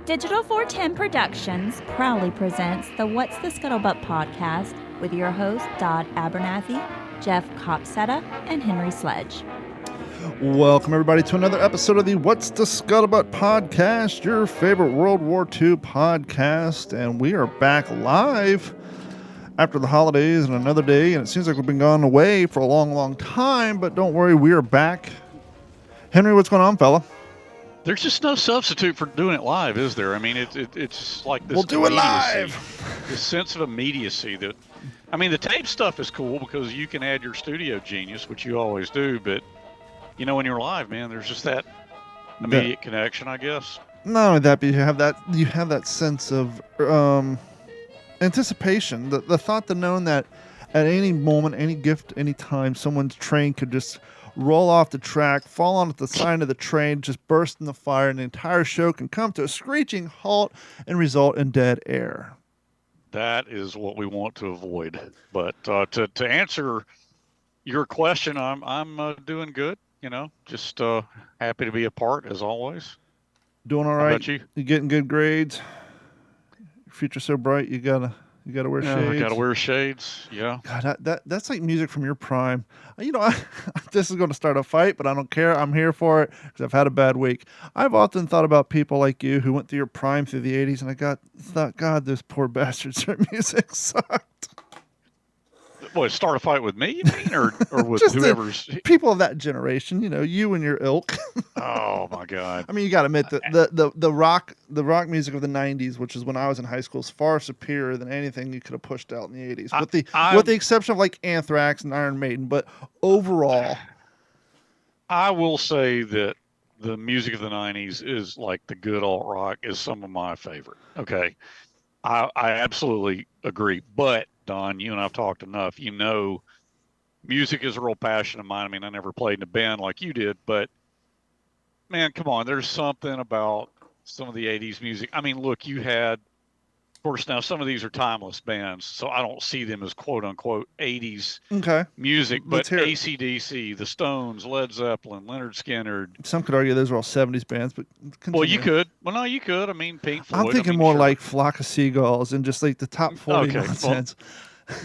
Digital 410 Productions proudly presents the What's the Scuttlebutt podcast with your hosts Dodd Abernathy, Jeff Copsetta, and Henry Sledge. Welcome, everybody, to another episode of the What's the Scuttlebutt podcast, your favorite World War II podcast. And we are back live after the holidays and another day. And it seems like we've been gone away for a long, long time. But don't worry, we are back. Henry, what's going on, fella? There's just no substitute for doing it live, is there? I mean, it's like this. We'll do it live. This sense of immediacy that, I mean, the tape stuff is cool because you can add your studio genius, which you always do. But you know, when you're live, man, there's just that immediate connection, I guess. Not only that, but you have that sense of anticipation, the thought, the known that at any moment, any gift, any time, someone's train could just roll off the track, fall onto the side of the train, just burst in the fire, and the entire show can come to a screeching halt and result in dead air. That is what we want to avoid. But to answer your question, I'm doing good. You know, just happy to be a part as always. Doing all right. How about you? You getting good grades? Your future's so bright. You gotta wear shades. I gotta wear shades. Yeah. God, that's like music from your prime. You know, this is going to start a fight, but I don't care. I'm here for it because I've had a bad week. I've often thought about people like you who went through your prime through the 80s, and I thought, God, those poor bastards, their music sucked. What, start a fight with me, you mean, or with Just whoever's people of that generation? You know, you and your ilk. Oh my God! I mean, you got to admit that the rock music of the '90s, which is when I was in high school, is far superior than anything you could have pushed out in the '80s, with the exception of like Anthrax and Iron Maiden. But overall, I will say that the music of the '90s is like the good alt rock is some of my favorite. Okay, I absolutely agree, but Don, you and I've talked enough. You know, music is a real passion of mine. I mean, I never played in a band like you did, but man, come on. There's something about some of the 80s music. I mean, look, you had, of course, now some of these are timeless bands, so I don't see them as quote unquote 80s music, but AC/DC, the Stones, Led Zeppelin, Leonard Skinner. Some could argue those were all 70s bands, but continue. Well, you could. Well, no, you could. I mean, Pink Floyd. I'm thinking more like Flock of Seagulls and just like the top 40 nonsense.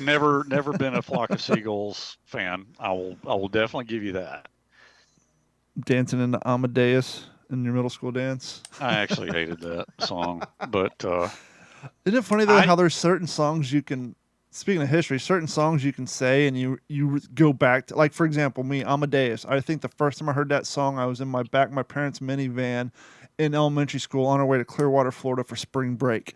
Well, never been a Flock of Seagulls fan. I will definitely give you that. Dancing into Amadeus in your middle school dance. I actually hated that song, but isn't it funny though how there's certain songs you can, speaking of history, certain songs you can say and you go back to, like for example, me, Amadeus. I think the first time I heard that song, I was in my parents' minivan in elementary school on our way to Clearwater, Florida for spring break.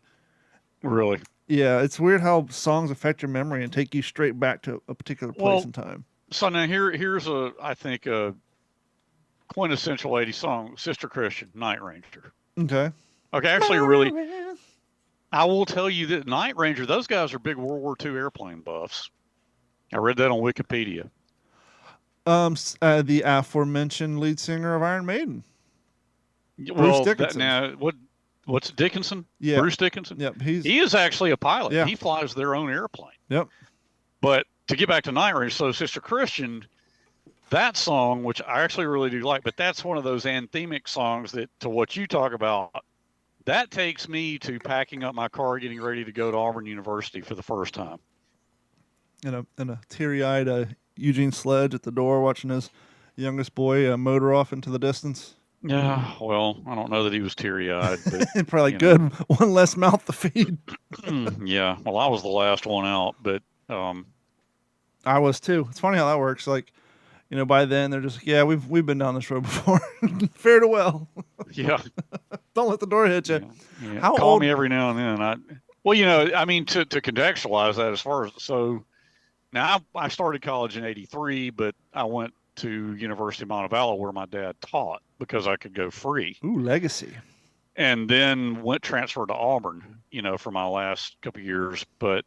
Really? Yeah, it's weird how songs affect your memory and take you straight back to a particular place and time. So now here's I think a quintessential 80s song, Sister Christian, Night Ranger. Okay, actually really, I will tell you that Night Ranger, those guys are big World War II airplane buffs. I read that on Wikipedia. The aforementioned lead singer of Iron Maiden. Bruce Dickinson. What's Dickinson? Yeah. Bruce Dickinson? Yep. He is actually a pilot. Yeah. He flies their own airplane. Yep. But to get back to Night Ranger, so Sister Christian, that song, which I actually really do like, but that's one of those anthemic songs that, to what you talk about, that takes me to packing up my car, getting ready to go to Auburn University for the first time. And a teary-eyed Eugene Sledge at the door watching his youngest boy motor off into the distance. Yeah, well, I don't know that he was teary-eyed. But, probably good. One less mouth to feed. Yeah, well, I was the last one out, but... I was too. It's funny how that works. Like, you know, by then they're just, yeah, we've been down this road before. Fare to well. Yeah. Don't let the door hit you. Yeah. How Call old... me every now and then. Well, you know, I mean, to contextualize that as far as, so now I started college in 83, but I went to University of Montevallo where my dad taught because I could go free. Ooh, legacy. And then transferred to Auburn, you know, for my last couple of years. But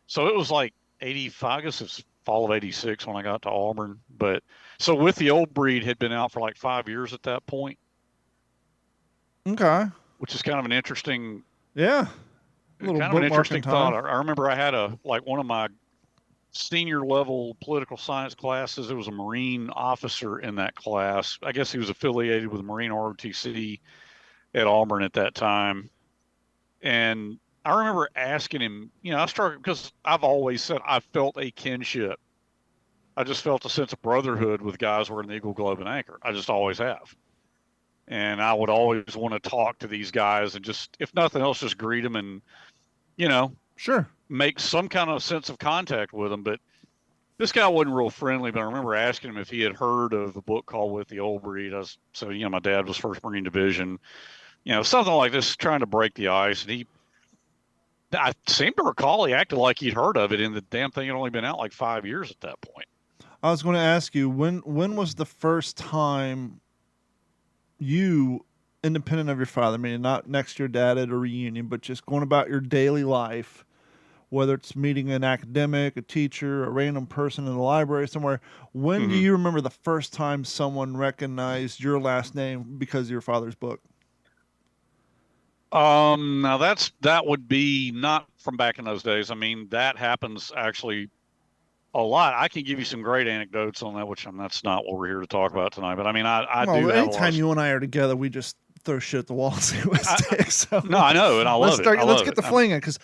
so it was like 85, I guess it's fall of 86 when I got to Auburn. But so With the Old Breed had been out for like 5 years at that point. Okay. Which is kind of an interesting, kind of an interesting thought. I remember I had one of my senior level political science classes. There was a Marine officer in that class. I guess he was affiliated with Marine ROTC. at Auburn at that time. And I remember asking him, I started because I've always said I felt a kinship. I just felt a sense of brotherhood with guys wearing the Eagle, Globe, and Anchor. I just always have. And I would always want to talk to these guys and just, if nothing else, just greet them and, Sure. make some kind of sense of contact with them. But this guy wasn't real friendly, but I remember asking him if he had heard of a book called With the Old Breed. So, my dad was 1st Marine Division, something like this, trying to break the ice. And I seem to recall he acted like he'd heard of it, and the damn thing had only been out like 5 years at that point. I was going to ask you, when was the first time you, independent of your father, meaning not next to your dad at a reunion, but just going about your daily life, whether it's meeting an academic, a teacher, a random person in the library somewhere, when do you remember the first time someone recognized your last name because of your father's book? Now that would be not from back in those days. I mean, that happens actually a lot. I can give you some great anecdotes on that, that's not what we're here to talk about tonight. But I mean, I do have a lot anytime you and I are together, we just throw shit at the wall and see what sticks. So no, I know, and I love it. Let's get the flinging, because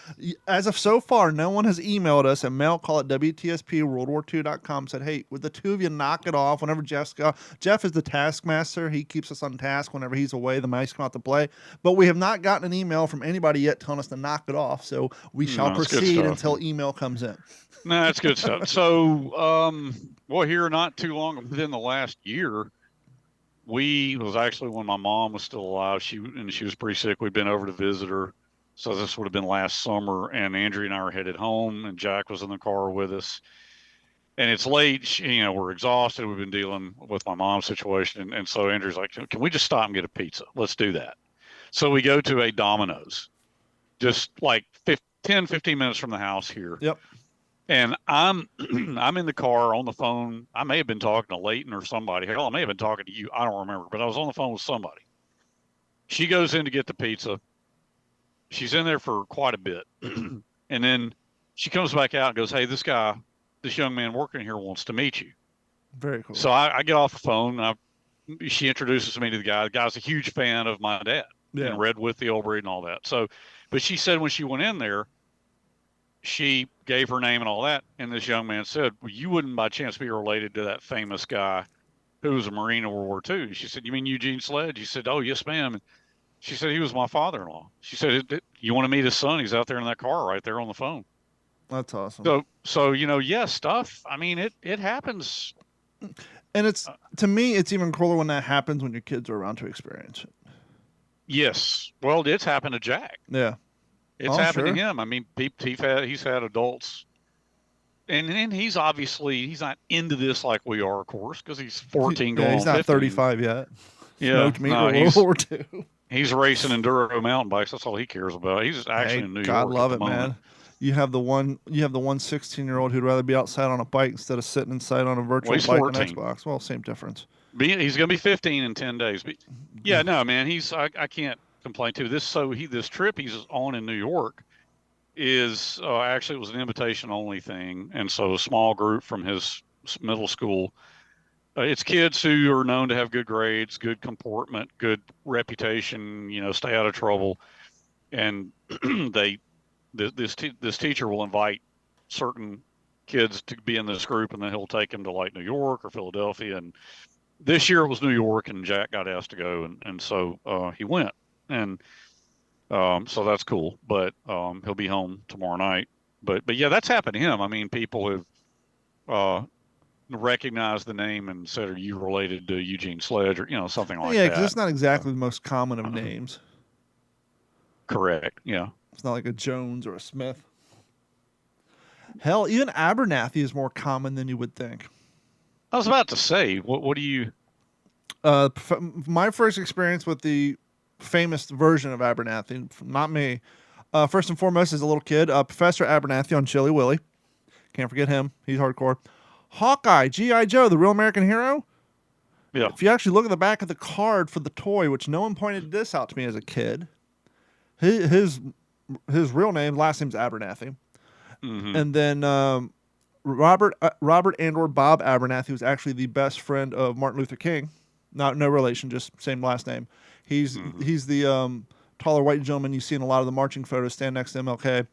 as of so far, no one has emailed us at mailcall@WTSP said, hey, would the two of you knock it off whenever Jeff is the taskmaster. He keeps us on task whenever he's away. The mice come out to play. But we have not gotten an email from anybody yet telling us to knock it off. So we shall proceed until email comes in. No, that's good stuff. So, here not too long within the last year, was actually when my mom was still alive. She was pretty sick. We'd been over to visit her. So this would have been last summer, and Andrea and I were headed home, and Jack was in the car with us. And it's late, we're exhausted. We've been dealing with my mom's situation. And so Andrea's like, can we just stop and get a pizza? Let's do that. So we go to a Domino's, just like 10, 15 minutes from the house here. Yep. And I'm in the car on the phone. I may have been talking to Leighton or somebody. Hell, I may have been talking to you. I don't remember, but I was on the phone with somebody. She goes in to get the pizza. She's in there for quite a bit. And then she comes back out and goes, hey, this young man working here wants to meet you. Very cool. So I get off the phone. She introduces me to the guy. The guy's a huge fan of my dad and read With the Old Breed and all that. So, but she said when she went in there, she gave her name and all that, and this young man said, well, you wouldn't by chance be related to that famous guy who was a Marine in World War II. She said, you mean Eugene Sledge? She said, oh, yes, ma'am. And she said, he was my father-in-law. She said, you want to meet his son? He's out there in that car right there on the phone. That's awesome. So stuff. I mean, it happens. And it's, to me, it's even cooler when that happens when your kids are around to experience it. Yes. Well, it's happened to Jack. Yeah. It's happened to him. I mean, he's had adults, and he's not into this like we are, of course, because he's 14 going on 15. He's not 35 yet. Yeah, Smoked meat or World War II. He's racing enduro mountain bikes. That's all he cares about. He's actually in New York. I love it, moment. Man. You have the one 16-year-old who'd rather be outside on a bike instead of sitting inside on a virtual bike 14. on Xbox. Well, same difference. He's going to be 15 in 10 days. But yeah, no, man, I can't complain to this. So this trip he's on in New York is actually, it was an invitation only thing. And so a small group from his middle school, it's kids who are known to have good grades, good comportment, good reputation, stay out of trouble. And this teacher will invite certain kids to be in this group, and then he'll take them to like New York or Philadelphia. And this year it was New York, and Jack got asked to go. And so he went. And so that's cool, but he'll be home tomorrow night. But yeah, that's happened to him. I mean, people have recognized the name and said, "Are you related to Eugene Sledge?" or something like that. Yeah, because it's not exactly the most common of names. Correct. Yeah, it's not like a Jones or a Smith. Hell, even Abernathy is more common than you would think. I was about to say, what do you? My first experience with the famous version of Abernathy, not me. First and foremost, as a little kid, Professor Abernathy on Chilly Willy. Can't forget him. He's hardcore. Hawkeye, G.I. Joe, the real American hero. Yeah. If you actually look at the back of the card for the toy, which no one pointed this out to me as a kid, his real name, last name's Abernathy. Mm-hmm. And then Robert and/or Bob Abernathy was actually the best friend of Martin Luther King. No relation, just same last name. He's the taller white gentleman you see in a lot of the marching photos, stand next to MLK.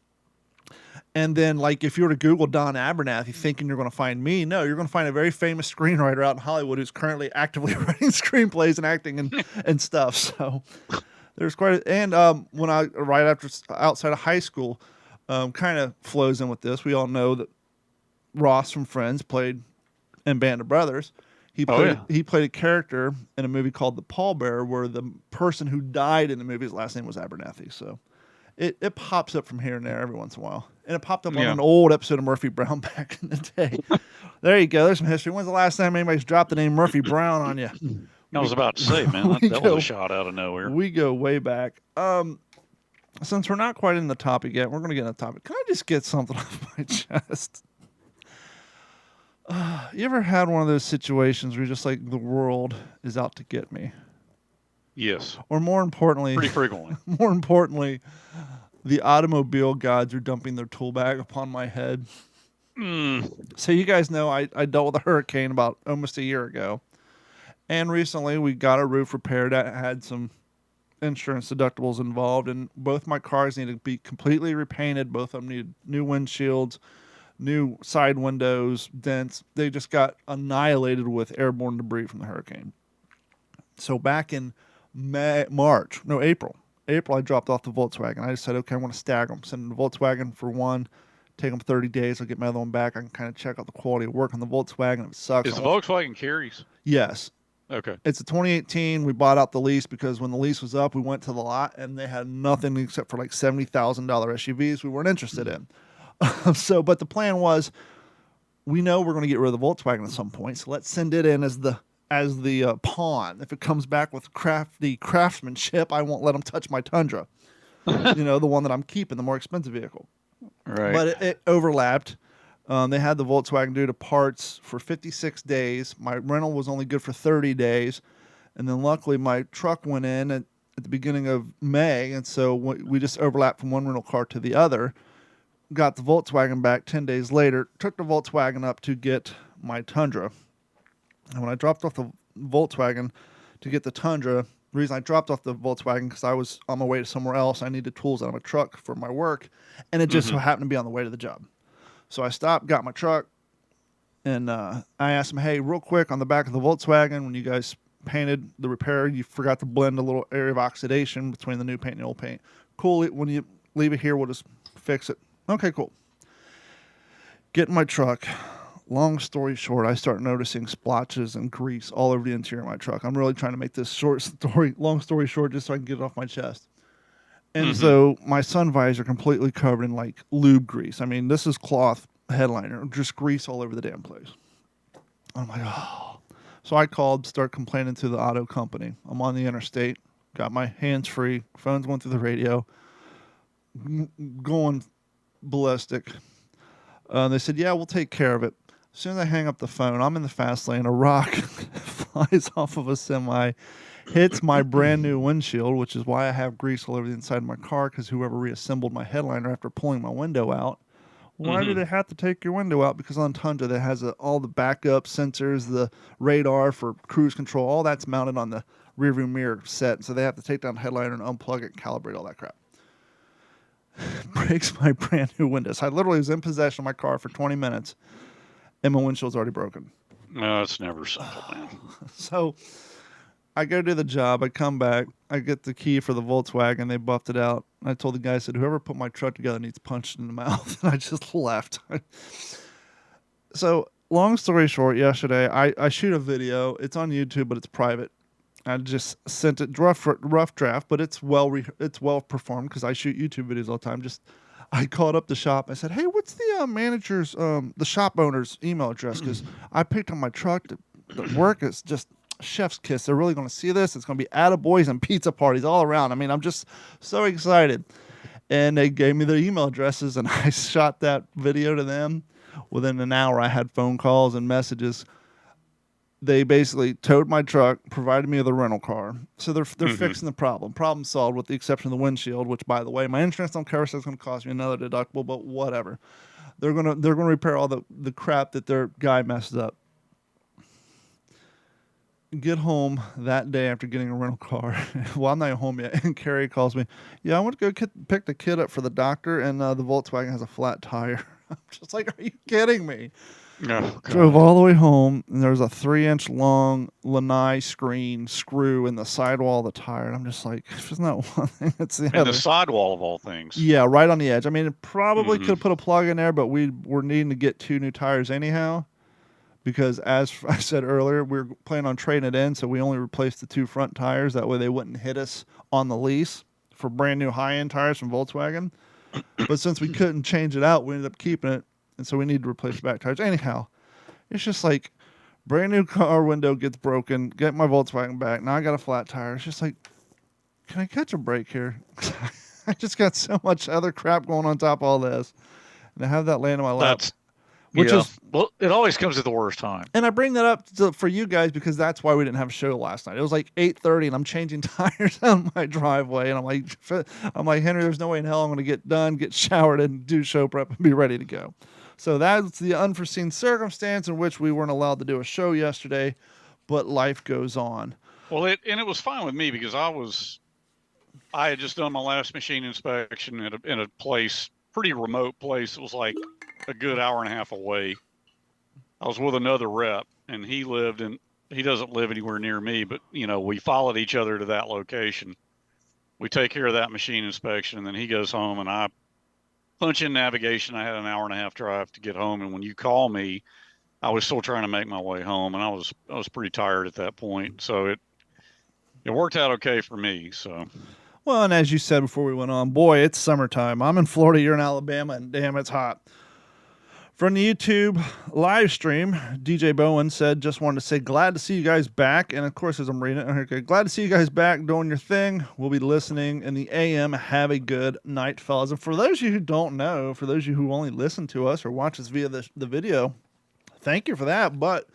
And then, like, if you were to Google Don Abernathy thinking you're going to find me, no, you're going to find a very famous screenwriter out in Hollywood who's currently actively writing screenplays and acting and stuff. So there's quite a, and when I, right after, outside of high school, kind of flows in with this. We all know that Ross from Friends played in Band of Brothers. He played a character in a movie called The Pallbearer where the person who died in the movie's last name was Abernathy. So it pops up from here and there every once in a while. And it popped up on an old episode of Murphy Brown back in the day. There you go. There's some history. When's the last time anybody's dropped the name Murphy Brown on you? I was about to say, man, that was a shot out of nowhere. We go way back. Since we're not quite in the topic yet, we're going to get in the topic. Can I just get something off my chest? You ever had one of those situations where you're just like, the world is out to get me? Yes. Or more importantly... Pretty frequently. More importantly, the automobile gods are dumping their tool bag upon my head. So you guys know I dealt with a hurricane about almost a year ago. And recently we got a roof repaired that had some insurance deductibles involved. And both my cars needed to be completely repainted. Both of them needed new windshields, new side windows, dents. They just got annihilated with airborne debris from the hurricane. So back in April, I dropped off the Volkswagen. I just said, okay, I want to stagger them. Send them to Volkswagen for one, take them 30 days. I'll get my other one back. I can kind of check out the quality of work on the Volkswagen. If it sucks. Is the Volkswagen carries? Yes. Okay. It's a 2018. We bought out the lease because when the lease was up, we went to the lot and they had nothing except for like $70,000 SUVs we weren't interested in. But the plan was, we know we're going to get rid of the Volkswagen at some point, so let's send it in as the pawn. If it comes back with craftsmanship, I won't let them touch my Tundra. The one that I'm keeping, the more expensive vehicle. Right. But it overlapped. They had the Volkswagen due to parts for 56 days. My rental was only good for 30 days. And then luckily my truck went in at the beginning of May. And so we just overlapped from one rental car to the other. Got the Volkswagen back 10 days later. Took the Volkswagen up to get my Tundra. And when I dropped off the Volkswagen to get the Tundra, the reason I dropped off the Volkswagen because I was on my way to somewhere else. I needed tools out of my truck for my work. And it just so happened to be on the way to the job. So I stopped, got my truck, and I asked him, hey, real quick, on the back of the Volkswagen, when you guys painted the repair, you forgot to blend a little area of oxidation between the new paint and the old paint. Cool, when you leave it here, we'll just fix it. Okay, cool. Get in my truck. Long story short, I start noticing splotches and grease all over the interior of my truck. I'm really trying to make this long story short, just so I can get it off my chest. And so my sun visor completely covered in like lube grease. I mean, this is cloth headliner, just grease all over the damn place. I'm like, oh. So I called, start complaining to the auto company. I'm on the interstate, got my hands free, phone's going through the radio, going ballistic. They said, yeah, we'll take care of it. As soon as I hang up the phone, I'm in the fast lane. A rock flies off of a semi, hits my brand new windshield, which is why I have grease all over the inside of my car, because whoever reassembled my headliner after pulling my window out. Why do they have to take your window out? Because on Tundra, that has all the backup sensors, the radar for cruise control, all that's mounted on the rearview mirror set. So they have to take down the headliner and unplug it and calibrate all that crap. Breaks my brand new window. So I literally was in possession of my car for 20 minutes, and my windshield's already broken. No, it's never simple, man. So I go to the job. I come back. I get the key for the Volkswagen. They buffed it out. I told the guy, I said, whoever put my truck together needs punched in the mouth. And I just left. So long story short, yesterday, I shoot a video. It's on YouTube, but it's private. I just sent it rough draft, but it's well performed because I shoot YouTube videos all the time. I called up the shop. I said, hey, what's the manager's, the shop owner's email address? Because I picked up my truck to work. It's just chef's kiss. They're really going to see this. It's going to be attaboys and pizza parties all around. I mean, I'm just so excited. And they gave me their email addresses, and I shot that video to them. Within an hour, I had phone calls and messages. They basically towed my truck, provided me with a rental car. So they're fixing the problem. Problem solved with the exception of the windshield, which, by the way, my insurance don't cover, so it's going to cost me another deductible, but whatever. They're gonna repair all the crap that their guy messed up. get home that day after getting a rental car. Well, I'm not home yet, and Carrie calls me. Yeah, I want to go pick the kid up for the doctor, and the Volkswagen has a flat tire. I'm just like, are you kidding me? Oh, Drove God. all the way home, and there was a 3-inch long lanai screen screw in the sidewall of the tire. And I'm just like, if it's not one thing, it's the And the other. sidewall of all things. Yeah, right on the edge. I mean, it probably could Hmm. have put a plug in there, but we were needing to get 2 new tires anyhow. Because as I said earlier, we were planning on trading it in, so we only replaced the 2 front tires. That way they wouldn't hit us on the lease for brand new high-end tires from Volkswagen. But since we couldn't change it out, we ended up keeping it, and so we need to replace the back tires. Anyhow, it's just like brand new car window gets broken, get my Volkswagen back. Now I got a flat tire. It's just like, can I catch a break here? I just got so much other crap going on top of all this. And to have that land in my lap, That's, which yeah. is, Well, it always comes at the worst time. and I bring that up for you guys because that's why we didn't have a show last night. It was like 8:30 and I'm changing tires on my driveway. And I'm like, Henry, there's no way in hell I'm going to get done, get showered and do show prep and be ready to go. So that's the unforeseen circumstance in which we weren't allowed to do a show yesterday, but life goes on. Well, it was fine with me because I had just done my last machine inspection in a place, pretty remote place. It was like a good hour and a half away. I was with another rep, and he doesn't live anywhere near me, but we followed each other to that location. We take care of that machine inspection, and then he goes home, and I punch in navigation. I had an hour and a half drive to get home, and when you call me, I was still trying to make my way home, and I was pretty tired at that point. So it worked out okay for me. So. Well, and as you said before we went on, boy, it's summertime. I'm in Florida, you're in Alabama, and damn, it's hot. From the YouTube live stream, DJ Bowen said, just wanted to say, glad to see you guys back. And of course, as I'm reading it, okay, glad to see you guys back doing your thing. We'll be listening in the AM. Have a good night, fellas. And for those of you who don't know, for those of you who only listen to us or watch us via the video, thank you for that. But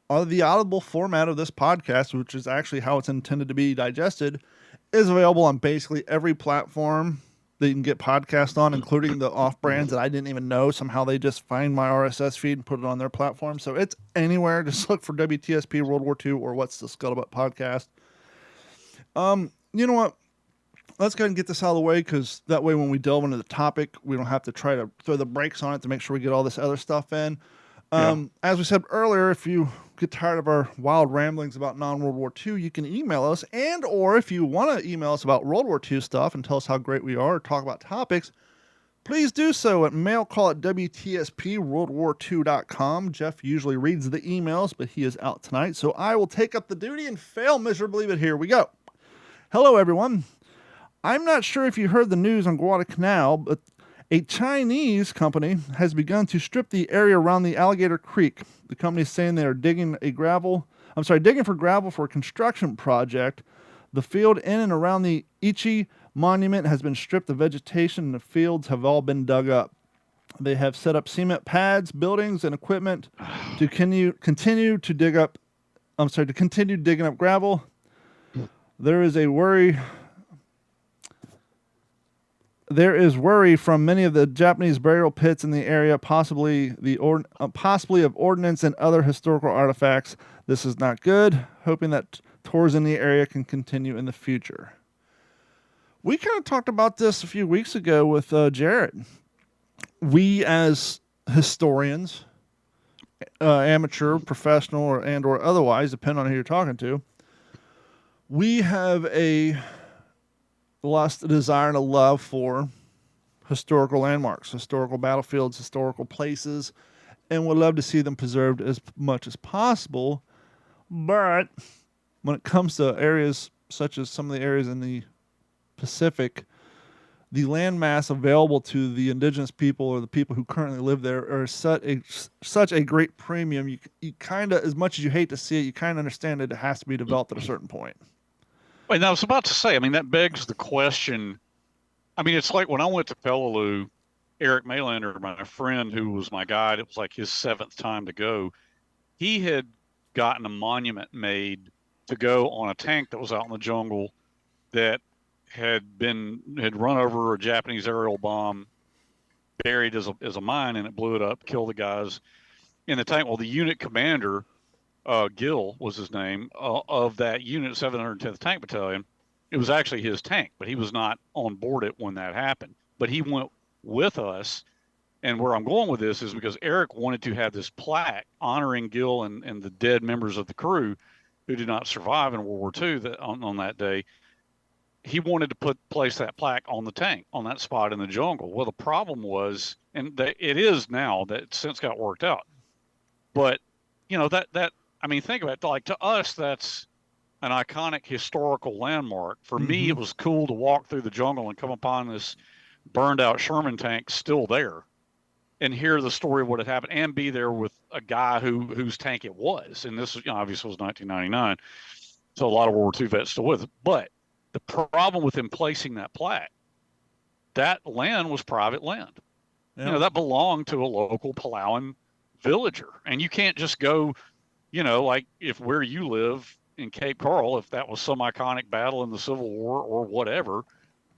the audible format of this podcast, which is actually how it's intended to be digested, is available on basically every platform that you can get podcasts on, including the off-brands that I didn't even know. Somehow they just find my RSS feed and put it on their platform. So it's anywhere. Just look for WTSP World War II or What's the Scuttlebutt Podcast. You know what? Let's go ahead and get this out of the way because that way when we delve into the topic, we don't have to try to throw the brakes on it to make sure we get all this other stuff in. As we said earlier, if you get tired of our wild ramblings about non-World War II, you can email us, and or if you want to email us about World War II stuff and tell us how great we are or talk about topics, please do so at mailcall@WTSPWorldWar2.com. Jeff usually reads the emails, but he is out tonight, so I will take up the duty and fail miserably, but here we go. Hello, everyone. I'm not sure if you heard the news on Guadalcanal, but a Chinese company has begun to strip the area around the Alligator Creek. The company is saying they are digging for gravel for a construction project. The field in and around the Ichi Monument has been stripped. The vegetation and the fields have all been dug up. They have set up cement pads, buildings, and equipment to continue digging up gravel. There is worry from many of the Japanese burial pits in the area, possibly of ordnance and other historical artifacts. This is not good. Hoping that tours in the area can continue in the future. We kind of talked about this a few weeks ago with Jared. We as historians, amateur, professional, or otherwise, depending on who you're talking to, we have a lust, a desire, and a love for historical landmarks, historical battlefields, historical places, and would love to see them preserved as much as possible. But when it comes to areas such as some of the areas in the Pacific, the landmass available to the indigenous people or the people who currently live there are such a great premium. You kind of, as much as you hate to see it, you kind of understand that it has to be developed at a certain point. And I was about to say, I mean, that begs the question. I mean, it's like when I went to Peleliu, Eric Maylander, my friend who was my guide, it was like his 7th time to go. He had gotten a monument made to go on a tank that was out in the jungle that had run over a Japanese aerial bomb, buried as a mine, and it blew it up, killed the guys in the tank. Well, the unit commander Gill was his name, of that unit, 710th Tank Battalion. It was actually his tank, but he was not on board it when that happened. But he went with us. And where I'm going with this is because Eric wanted to have this plaque honoring Gill and the dead members of the crew who did not survive in World War II on that day. He wanted to place that plaque on the tank, on that spot in the jungle. Well, the problem was, and it is now, that it's since got worked out. But, I mean, think about it. Like, to us, that's an iconic historical landmark. For me, it was cool to walk through the jungle and come upon this burned out Sherman tank still there and hear the story of what had happened and be there with a guy whose tank it was. And this obviously was 1999. So a lot of World War II vets still with it. But the problem with him placing that plaque, that land was private land. Yeah. That belonged to a local Palauan villager. And you can't just go, like if where you live in Cape Coral, if that was some iconic battle in the Civil War or whatever,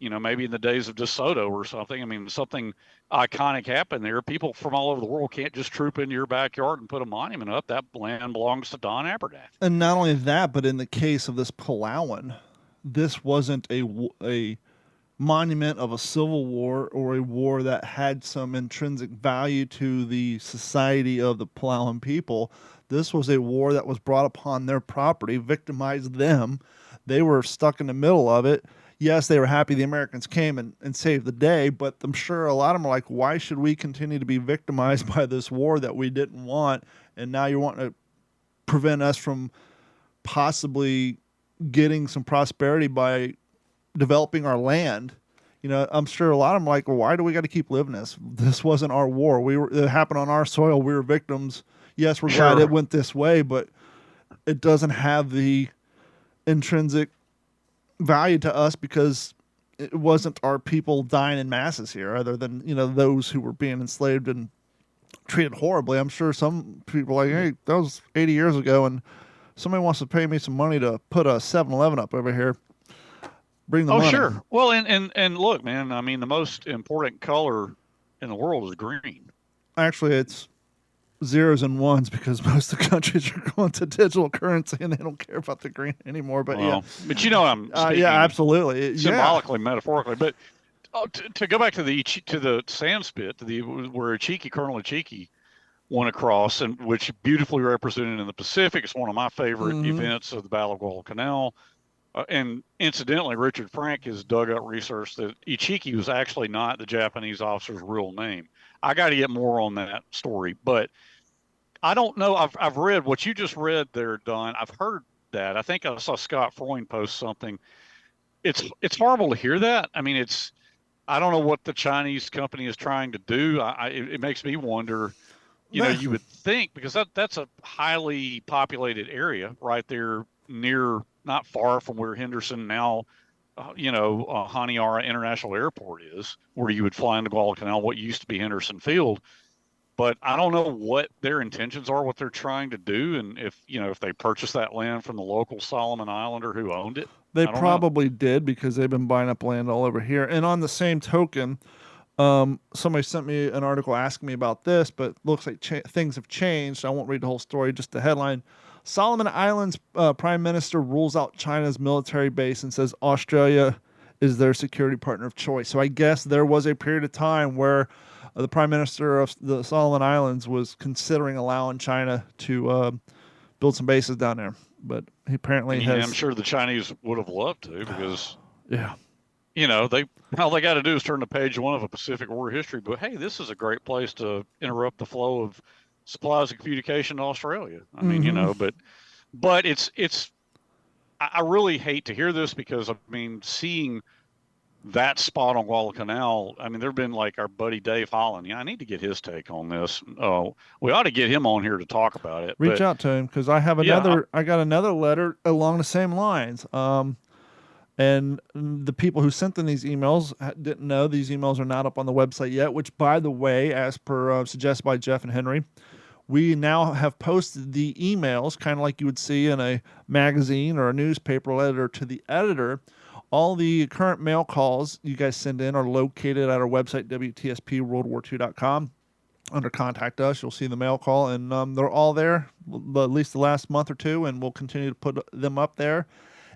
maybe in the days of DeSoto or something. I mean, something iconic happened there. People from all over the world can't just troop into your backyard and put a monument up. That land belongs to Don Abernathy. And not only that, but in the case of this Palauan, this wasn't a monument of a civil war or a war that had some intrinsic value to the society of the Palauan people. This was a war that was brought upon their property, victimized them. They were stuck in the middle of it. Yes, they were happy the Americans came and saved the day, but I'm sure a lot of them are like, why should we continue to be victimized by this war that we didn't want? And now you're wanting to prevent us from possibly getting some prosperity by developing our land. I'm sure a lot of them are like, well, why do we got to keep living this? This wasn't our war. It happened on our soil. We were victims. Yes, we're glad it went this way, but it doesn't have the intrinsic value to us because it wasn't our people dying in masses here, other than those who were being enslaved and treated horribly. I'm sure some people are like, hey, that was 80 years ago, and somebody wants to pay me some money to put a 7-Eleven up over here. Bring the money. Oh, sure. Well, and look, man, I mean, the most important color in the world is green. Actually, it's zeros and ones because most of the countries are going to digital currency and they don't care about the green anymore. But but I'm speaking yeah, absolutely, symbolically, metaphorically. But to go back to the sand spit, where Colonel Achiki went across, and which beautifully represented in the Pacific. It's one of my favorite events of the Battle of Guadalcanal. And incidentally, Richard Frank has dug up research that Ichiki was actually not the Japanese officer's real name. I got to get more on that story, but I don't know. I've read what you just read there, Don. I've heard that. I think I saw Scott Freund post something. It's horrible to hear that. I mean, I don't know what the Chinese company is trying to do. It makes me wonder. You would think, because that's a highly populated area right there near, not far from where Henderson now, Haniara International Airport is, where you would fly into Guadalcanal, what used to be Henderson Field. But I don't know what their intentions are, what they're trying to do, and if they purchased that land from the local Solomon Islander who owned it. They probably did, because they've been buying up land all over here. And on the same token, somebody sent me an article asking me about this, but looks like things have changed. I won't read the whole story, just the headline. Solomon Islands Prime Minister rules out China's military base and says Australia is their security partner of choice. So I guess there was a period of time where the Prime Minister of the Solomon Islands was considering allowing China to build some bases down there. But he apparently has... I'm sure the Chinese would have loved to, because... yeah. All they got to do is turn to page 1 of a Pacific War history book. Hey, this is a great place to interrupt the flow of supplies and communication to Australia. I mean, but it's I really hate to hear this, because I mean, seeing that spot on Guadalcanal, I mean, there've been like our buddy Dave Holland. Yeah, I need to get his take on this. We ought to get him on here to talk about it. Reach out to him, because I have another. I got another letter along the same lines. And the people who sent them these emails didn't know these emails are not up on the website yet, which, by the way, as per suggested by Jeff and Henry, we now have posted the emails, kind of like you would see in a magazine or a newspaper letter to the editor. All the current mail calls you guys send in are located at our website, WTSP WorldWar2.com. under Contact Us. You'll see the mail call, and they're all there, at least the last month or two, and we'll continue to put them up there,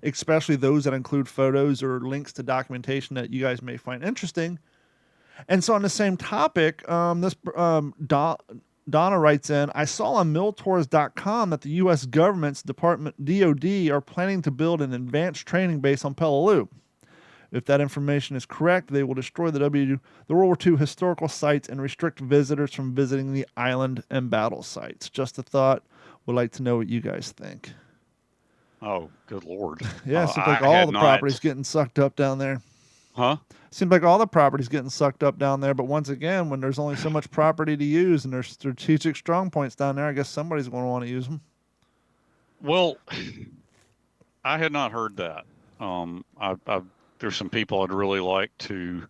especially those that include photos or links to documentation that you guys may find interesting. And so on the same topic, Donna writes in, I saw on miltours.com that the U.S. government's Department DOD are planning to build an advanced training base on Peleliu. If that information is correct, they will destroy the World War II historical sites and restrict visitors from visiting the island and battle sites. Just a thought. Would like to know what you guys think. Oh, good Lord. Yeah, seems like all the property's getting sucked up down there. Huh? Seems like all the property's getting sucked up down there, but once again, when there's only so much property to use and there's strategic strong points down there, I guess somebody's going to want to use them. Well, I had not heard that. There's some people I'd really like to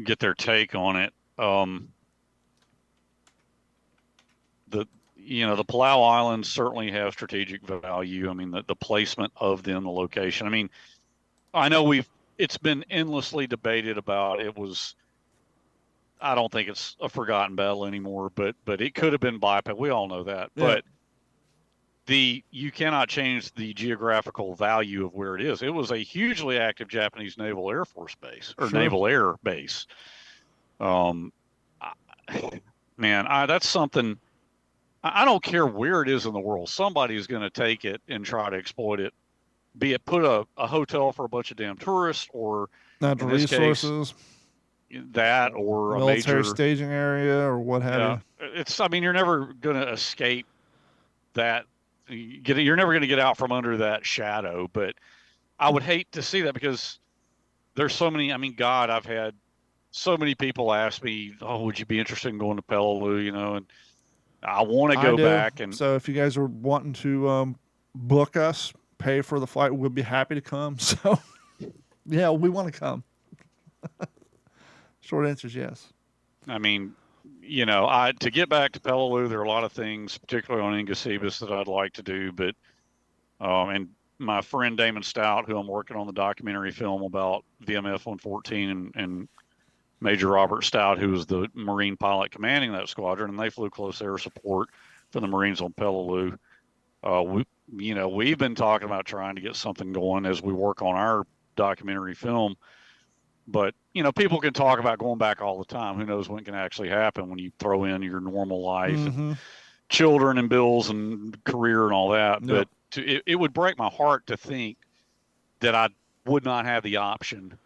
get their take on it. The Palau Islands certainly have strategic value. I mean, the placement of them, the location. I mean, I know it's been endlessly debated about. I don't think it's a forgotten battle anymore, but it could have been bypassed. We all know that. Yeah. But you cannot change the geographical value of where it is. It was a hugely active Japanese Naval Air Force base or Naval Air Base. That's something. I don't care where it is in the world. Somebody is going to take it and try to exploit it. Be it put a hotel for a bunch of damn tourists, or natural resources, that, or military a major staging area, or what have you. I mean, you're never going to escape that. You're never going to get out from under that shadow. But I would hate to see that, because there's so many. I mean, God, I've had so many people ask me, "Oh, would you be interested in going to Peleliu?" And I want to go back. And so, if you guys are wanting to book us, pay for the flight, we'll be happy to come. So, yeah, we want to come. Short answer is yes. I mean, to get back to Peleliu, there are a lot of things, particularly on Ingusibus, that I'd like to do. But, and my friend Damon Stout, who I'm working on the documentary film about VMF 114, and Major Robert Stout, who was the Marine pilot commanding that squadron, and they flew close air support for the Marines on Peleliu. We've been talking about trying to get something going as we work on our documentary film. But, people can talk about going back all the time. Who knows when it can actually happen when you throw in your normal life and children and bills and career and all that. Yep. But it would break my heart to think that I would not have the option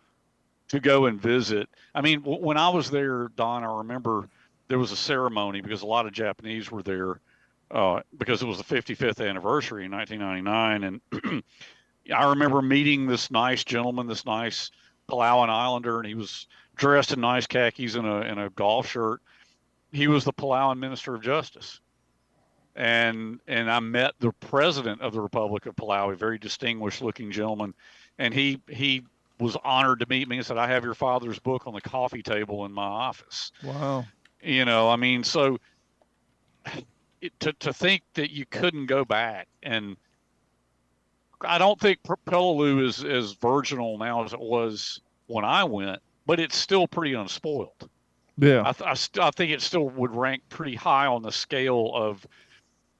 to go and visit. I mean, when I was there, Don, I remember there was a ceremony because a lot of Japanese were there because it was the 55th anniversary in 1999. And I remember meeting this nice gentleman, this nice Palauan Islander, and he was dressed in nice khakis and a golf shirt. He was the Palauan Minister of Justice. And I met the president of the Republic of Palau, a very distinguished looking gentleman. And he was honored to meet me and said, I have your father's book on the coffee table in my office. Wow. I mean, so to think that you couldn't go back, and I don't think Peleliu is as virginal now as it was when I went, but it's still pretty unspoiled. Yeah. I think it still would rank pretty high on the scale of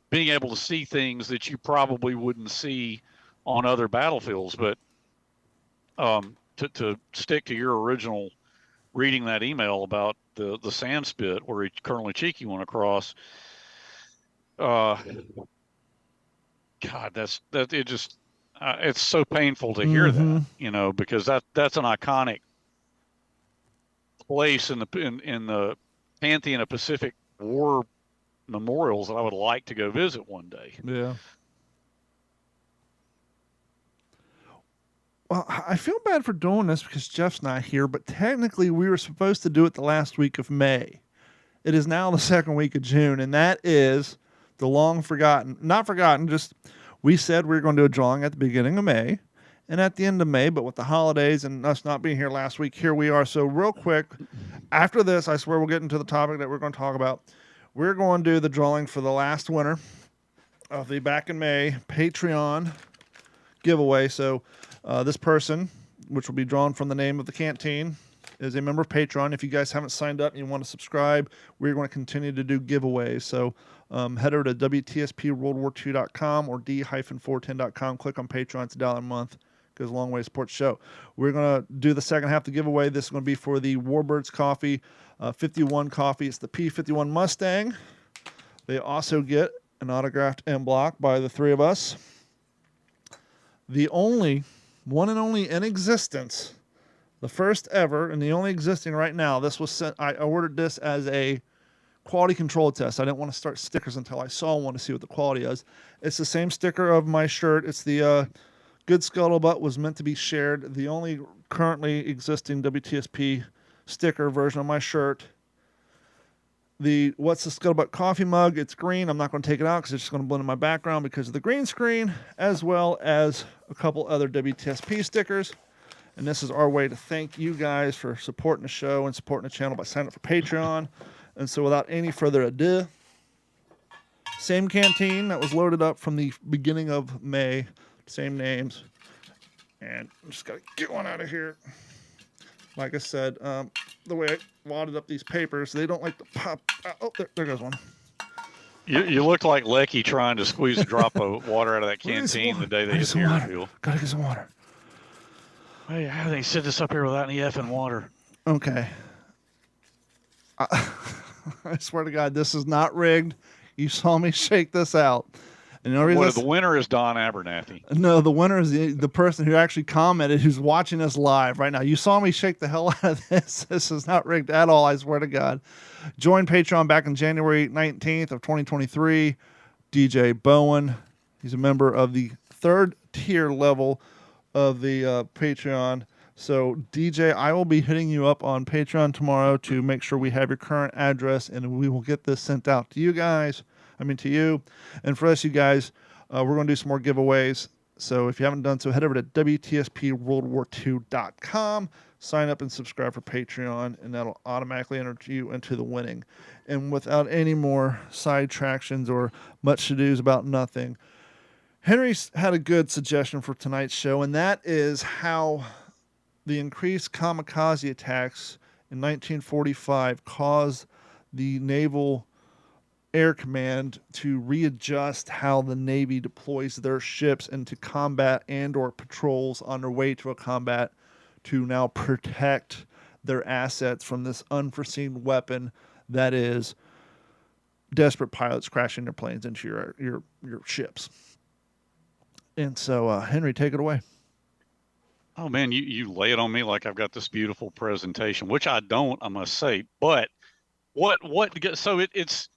being able to see things that you probably wouldn't see on other battlefields. But to stick to your original reading that email about the sand spit where Colonel Ichiki went across, God, it's so painful to hear that, because that's an iconic place in the pantheon of Pacific War memorials that I would like to go visit one day. Yeah. Well, I feel bad for doing this because Jeff's not here, but technically we were supposed to do it the last week of May. It is now the second week of June, and that is the not forgotten, just we said we were going to do a drawing at the beginning of May and at the end of May, but with the holidays and us not being here last week, here we are. So real quick, after this, I swear we'll get into the topic that we're going to talk about. We're going to do the drawing for the last winner of the Back in May Patreon giveaway. So this person, which will be drawn from the name of the canteen, is a member of Patreon. If you guys haven't signed up and you want to subscribe, we're going to continue to do giveaways. So head over to WTSPWorldWar2.com or D-410.com. Click on Patreon. It's $1 a month. Goes a long way to support the show. We're going to do the second half of the giveaway. This is going to be for the Warbirds Coffee 51 coffee. It's the P51 Mustang. They also get an autographed M block by the three of us. The only, one and only in existence, the first ever and the only existing right now. This was sent, I ordered this as a quality control test. I didn't want to start stickers until I saw one to see what the quality is. It's the same sticker of my shirt. It's the Good Scuttlebutt was meant to be shared. The only currently existing WTSP sticker version of my shirt. The What's the Scuttlebutt coffee mug. It's green. I'm not going to take it out because it's just going to blend in my background because of the green screen, as well as a couple other WTSP stickers. And this is our way to thank you guys for supporting the show and supporting the channel by signing up for Patreon. And so without any further ado, same canteen that was loaded up from the beginning of May. Same names. And I'm just got to get one out of here. Like I said, the way I wadded up these papers, they don't like to pop out. Oh, there goes one. You looked like Lecky trying to squeeze a drop of water out of that canteen the day they hit the airfield. Gotta get some water. Hey, how do they set this up here without any effing water? Okay. I swear to God, this is not rigged. You saw me shake this out. And the winner is Don Abernathy. No, the winner is the person who actually commented, who's watching us live right now. You saw me shake the hell out of this. This is not rigged at all, I swear to God. Joined Patreon back in January 19th of 2023. DJ Bowen. He's a member of the third tier level of the Patreon. So, DJ, I will be hitting you up on Patreon tomorrow to make sure we have your current address, and we will get this sent out to you guys. To you. And for us, you guys, we're going to do some more giveaways. So if you haven't done so, head over to WTSPWorldWar2.com, sign up and subscribe for Patreon, and that'll automatically enter you into the winning. And without any more sidetractions or much to-dos about nothing, Henry's had a good suggestion for tonight's show, and that is how the increased kamikaze attacks in 1945 caused the Naval Air Command to readjust how the Navy deploys their ships into combat and or patrols on their way to a combat to now protect their assets from this unforeseen weapon that is desperate pilots crashing their planes into your ships. And so, Henry, take it away. Oh, man, you lay it on me like I've got this beautiful presentation, which I don't, I must say. But so it's...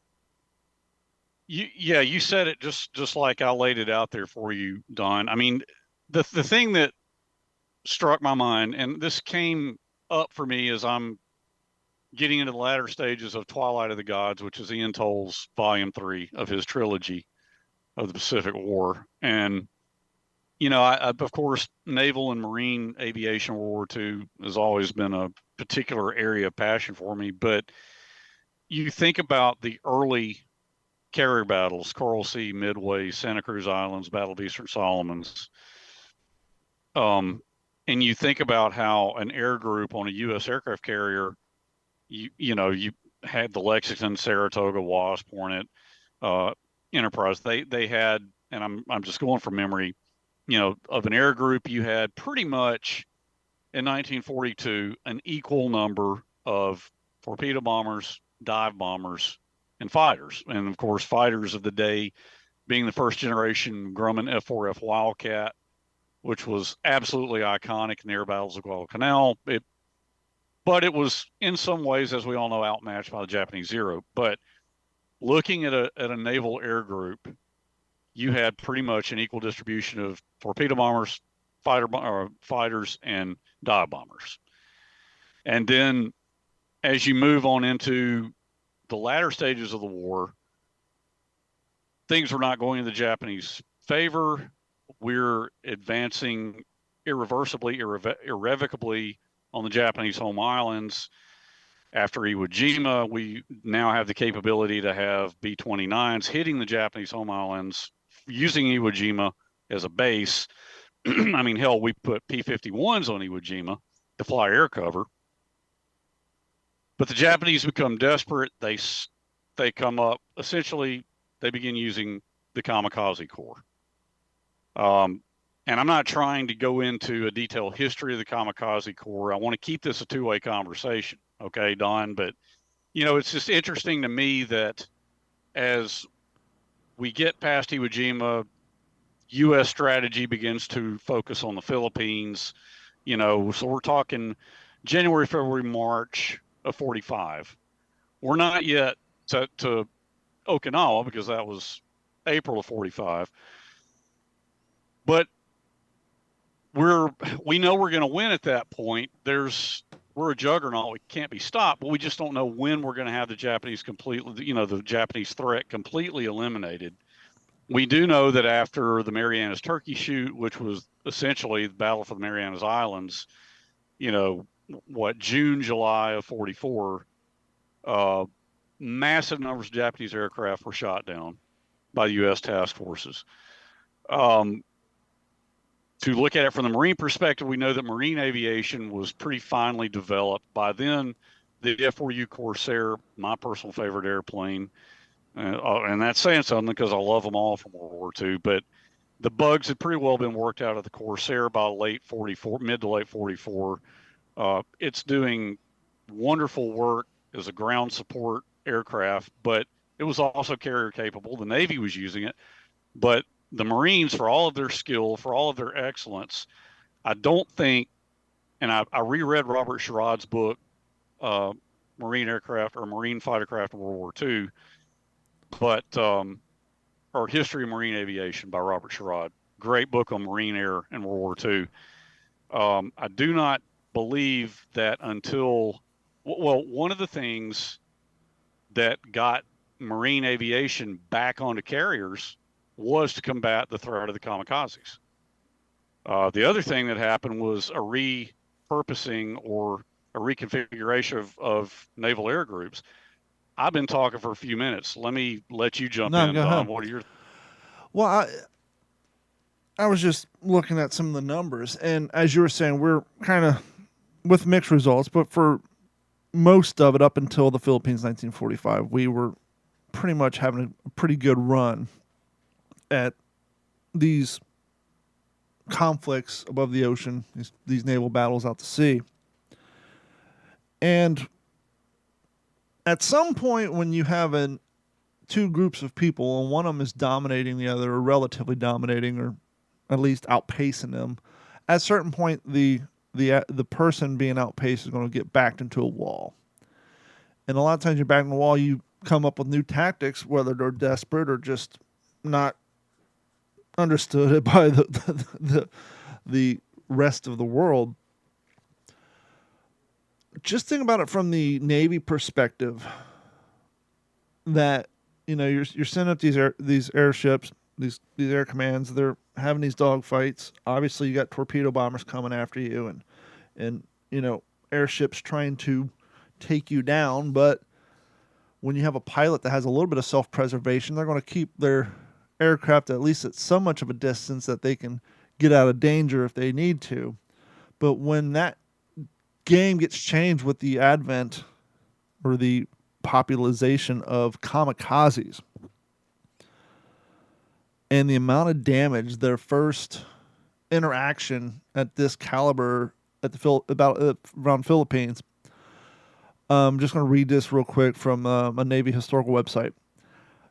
You said it just like I laid it out there for you, Don. I mean, the thing that struck my mind, and this came up for me as I'm getting into the latter stages of Twilight of the Gods, which is Ian Toll's Volume 3 of his trilogy of the Pacific War. And, I of course, naval and marine aviation World War II has always been a particular area of passion for me. But you think about the early carrier battles, Coral Sea, Midway, Santa Cruz Islands, Battle of Eastern Solomons. And you think about how an air group on a U.S. aircraft carrier, you had the Lexington, Saratoga, Wasp, Hornet, Enterprise. They had, and I'm just going from memory, of an air group, you had pretty much in 1942 an equal number of torpedo bombers, dive bombers, and fighters. And of course, fighters of the day being the first generation Grumman F4F Wildcat, which was absolutely iconic in the air battles of Guadalcanal. But it was in some ways, as we all know, outmatched by the Japanese Zero. But looking at a naval air group, you had pretty much an equal distribution of torpedo bombers, fighters, and dive bombers. And then as you move on into the latter stages of the war, things were not going in the Japanese favor. We're advancing irrevocably on the Japanese home islands. After Iwo Jima, we now have the capability to have B-29s hitting the Japanese home islands using Iwo Jima as a base. I mean, hell, we put P-51s on Iwo Jima to fly air cover. But the Japanese become desperate. They come up, essentially, they begin using the Kamikaze Corps. And I'm not trying to go into a detailed history of the Kamikaze Corps. I want to keep this a two-way conversation, okay, Don? But, it's just interesting to me that as we get past Iwo Jima, U.S. strategy begins to focus on the Philippines, so we're talking January, February, March of 45. We're not yet to Okinawa because that was April of 45. But we know we're going to win at that point. We're a juggernaut. We can't be stopped, but we just don't know when we're going to have the Japanese the Japanese threat completely eliminated. We do know that after the Marianas Turkey Shoot, which was essentially the Battle for the Marianas Islands, June, July of 44, massive numbers of Japanese aircraft were shot down by the U.S. task forces. To look at it from the Marine perspective, we know that Marine aviation was pretty finely developed. By then, the F-4U Corsair, my personal favorite airplane, and that's saying something because I love them all from World War II, but the bugs had pretty well been worked out of the Corsair by mid to late 44. It's doing wonderful work as a ground support aircraft, but it was also carrier capable. The Navy was using it, but the Marines, for all of their skill, for all of their excellence, I don't think, and I reread Robert Sherrod's book, Marine Aircraft or Marine Fighter Craft in World War II, or History of Marine Aviation by Robert Sherrod. Great book on Marine Air in World War II. I do not believe that one of the things that got Marine aviation back onto carriers was to combat the threat of the kamikazes. The other thing that happened was a repurposing or a reconfiguration of naval air groups. I've been talking for a few minutes. Let me let you jump in, Don. What are your... Well, I was just looking at some of the numbers, and as you were saying, we're kind of with mixed results, but for most of it up until the Philippines 1945, we were pretty much having a pretty good run at these conflicts above the ocean, these naval battles out to sea. And at some point when you have two groups of people and one of them is dominating the other or relatively dominating or at least outpacing them, at a certain point the person being outpaced is going to get backed into a wall. And a lot of times you're backed in the wall, you come up with new tactics, whether they're desperate or just not understood by the rest of the world. Just think about it from the Navy perspective. That you're sending up these airships, these air commands. They're having these dogfights. Obviously, you got torpedo bombers coming after you, and airships trying to take you down. But when you have a pilot that has a little bit of self-preservation, they're going to keep their aircraft at least at so much of a distance that they can get out of danger if they need to. But when that game gets changed with the advent or the popularization of kamikazes and the amount of damage their first interaction at this caliber at around Philippines. I'm just going to read this real quick from a Navy historical website.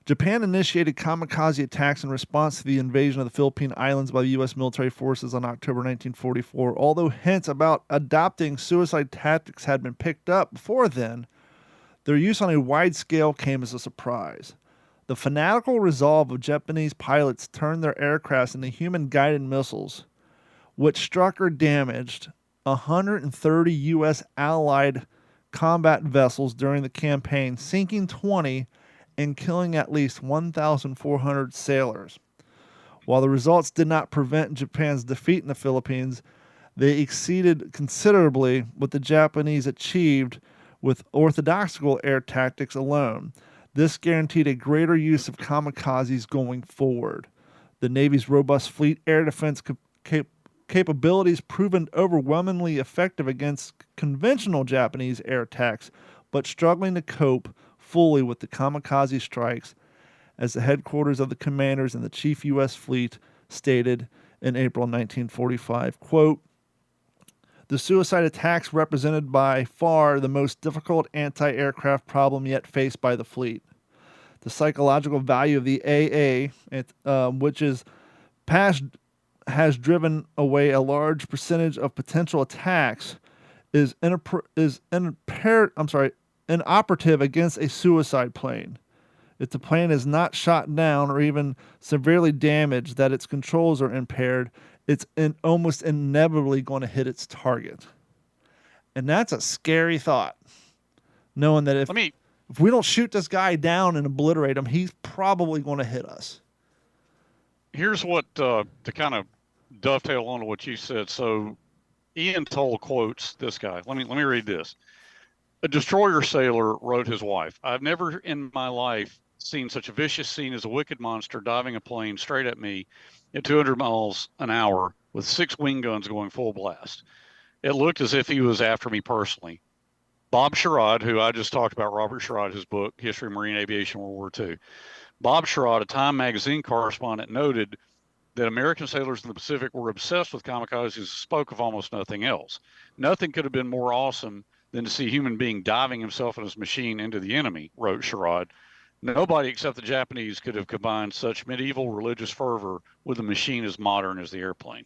Japan initiated kamikaze attacks in response to the invasion of the Philippine Islands by the U.S. military forces on October 1944. Although hints about adopting suicide tactics had been picked up before then, their use on a wide scale came as a surprise. The fanatical resolve of Japanese pilots turned their aircrafts into human-guided missiles, which struck or damaged 130 U.S. Allied combat vessels during the campaign, sinking 20 and killing at least 1,400 sailors. While the results did not prevent Japan's defeat in the Philippines, they exceeded considerably what the Japanese achieved with orthodoxical air tactics alone. This guaranteed a greater use of kamikazes going forward. The Navy's robust fleet air defense capabilities proven overwhelmingly effective against conventional Japanese air attacks, but struggling to cope fully with the kamikaze strikes, as the headquarters of the commanders in the Chief U.S. Fleet stated in April 1945. Quote, the suicide attacks represented by far the most difficult anti-aircraft problem yet faced by the fleet. The psychological value of the AA, which is past, has driven away a large percentage of potential attacks, is inoperative against a suicide plane. If the plane is not shot down or even severely damaged, that its controls are impaired, it's almost inevitably going to hit its target. And that's a scary thought, knowing that if we don't shoot this guy down and obliterate him, he's probably going to hit us. Here's what, to kind of dovetail on to what you said. So Ian Toll quotes this guy. Let me read this. A destroyer sailor wrote his wife, I've never in my life seen such a vicious scene as a wicked monster diving a plane straight at me at 200 miles an hour with 6 wing guns going full blast. It looked as if he was after me personally. Bob Sherrod, who I just talked about, Robert Sherrod, his book, History of Marine Aviation, World War II. Bob Sherrod, a Time magazine correspondent, noted that American sailors in the Pacific were obsessed with kamikazes and spoke of almost nothing else. Nothing could have been more awesome than to see a human being diving himself and his machine into the enemy, wrote Sherrod. Nobody except the Japanese could have combined such medieval religious fervor with a machine as modern as the airplane.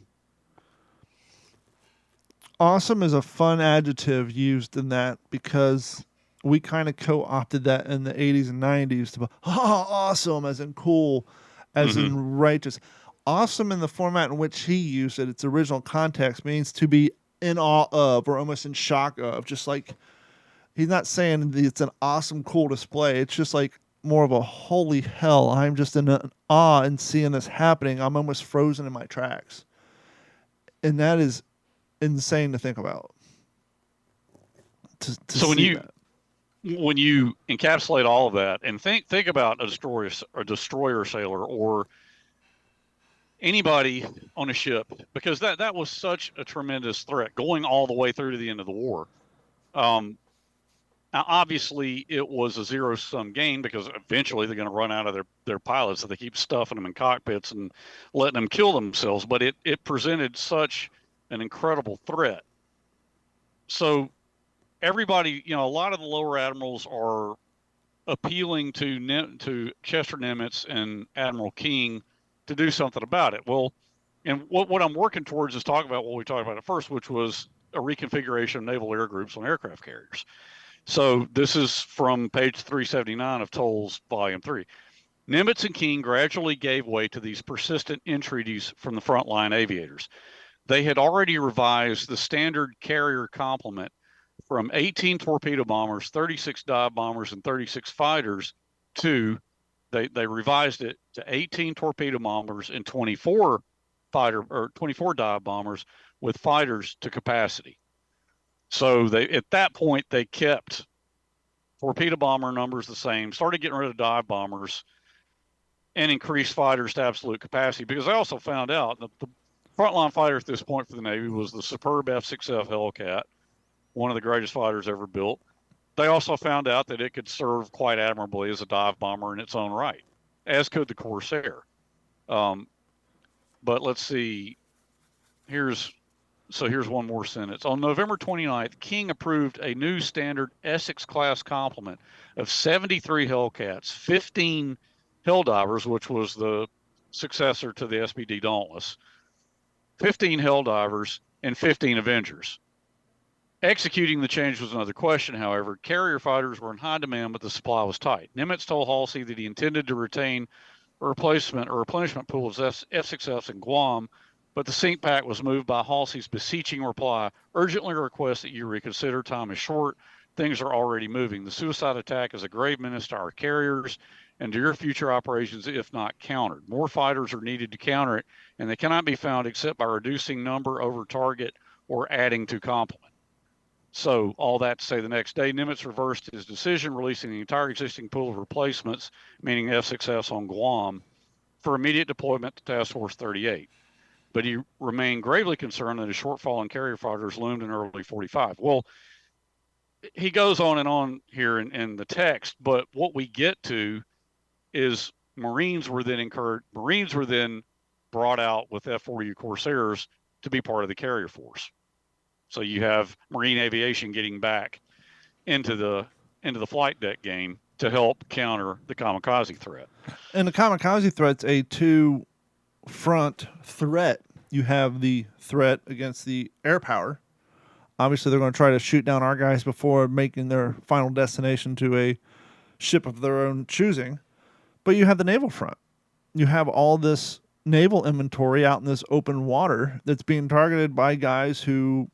Awesome is a fun adjective used in that because we kind of co-opted that in the 80s and 90s to be, awesome, as in cool, as in righteous. Awesome in the format in which he used it, its original context, means to be in awe of or almost in shock of. Just like, he's not saying it's an awesome, cool display. It's just like more of a holy hell. I'm just in awe and seeing this happening. I'm almost frozen in my tracks. And that is insane to think about. So when you encapsulate all of that and think about a destroyer sailor or anybody on a ship, because that was such a tremendous threat going all the way through to the end of the war. Now, obviously, it was a zero-sum game because eventually they're going to run out of their pilots, so they keep stuffing them in cockpits and letting them kill themselves. But it presented such an incredible threat. So everybody, a lot of the lower admirals are appealing to Chester Nimitz and Admiral King to do something about it. Well, and what I'm working towards is talking about what we talked about at first, which was a reconfiguration of naval air groups on aircraft carriers. So this is from page 379 of Toll's Volume 3. Nimitz and King gradually gave way to these persistent entreaties from the frontline aviators. They had already revised the standard carrier complement from 18 torpedo bombers, 36 dive bombers, and 36 fighters to, they revised it to 18 torpedo bombers and 24 dive bombers with fighters to capacity. So at that point, they kept torpedo bomber numbers the same, started getting rid of dive bombers, and increased fighters to absolute capacity. Because I also found out that the frontline fighter at this point for the Navy was the superb F-6F Hellcat, one of the greatest fighters ever built. They also found out that it could serve quite admirably as a dive bomber in its own right, as could the Corsair. But let's see. Here's one more sentence. On November 29th, King approved a new standard Essex-class complement of 73 Hellcats, 15 Helldivers, which was the successor to the SBD Dauntless, 15 Helldivers, and 15 Avengers. Executing the change was another question, however. Carrier fighters were in high demand, but the supply was tight. Nimitz told Halsey that he intended to retain a replenishment pool of F-6Fs in Guam, but the sink pack was moved by Halsey's beseeching reply, urgently request that you reconsider. Time is short. Things are already moving. The suicide attack is a grave menace to our carriers and to your future operations if not countered. More fighters are needed to counter it, and they cannot be found except by reducing number over target or adding to complement. So all that to say, the next day, Nimitz reversed his decision, releasing the entire existing pool of replacements, meaning F-6Fs on Guam, for immediate deployment to Task Force 38. But he remained gravely concerned that a shortfall in carrier fighters loomed in early 45. Well, he goes on and on here in the text, but what we get to is Marines were then brought out with F-4U Corsairs to be part of the carrier force. So you have Marine aviation getting back into the flight deck game to help counter the kamikaze threat. And the kamikaze threat's a two-front threat. You have the threat against the air power. Obviously, they're going to try to shoot down our guys before making their final destination to a ship of their own choosing. But you have the naval front. You have all this naval inventory out in this open water that's being targeted by guys who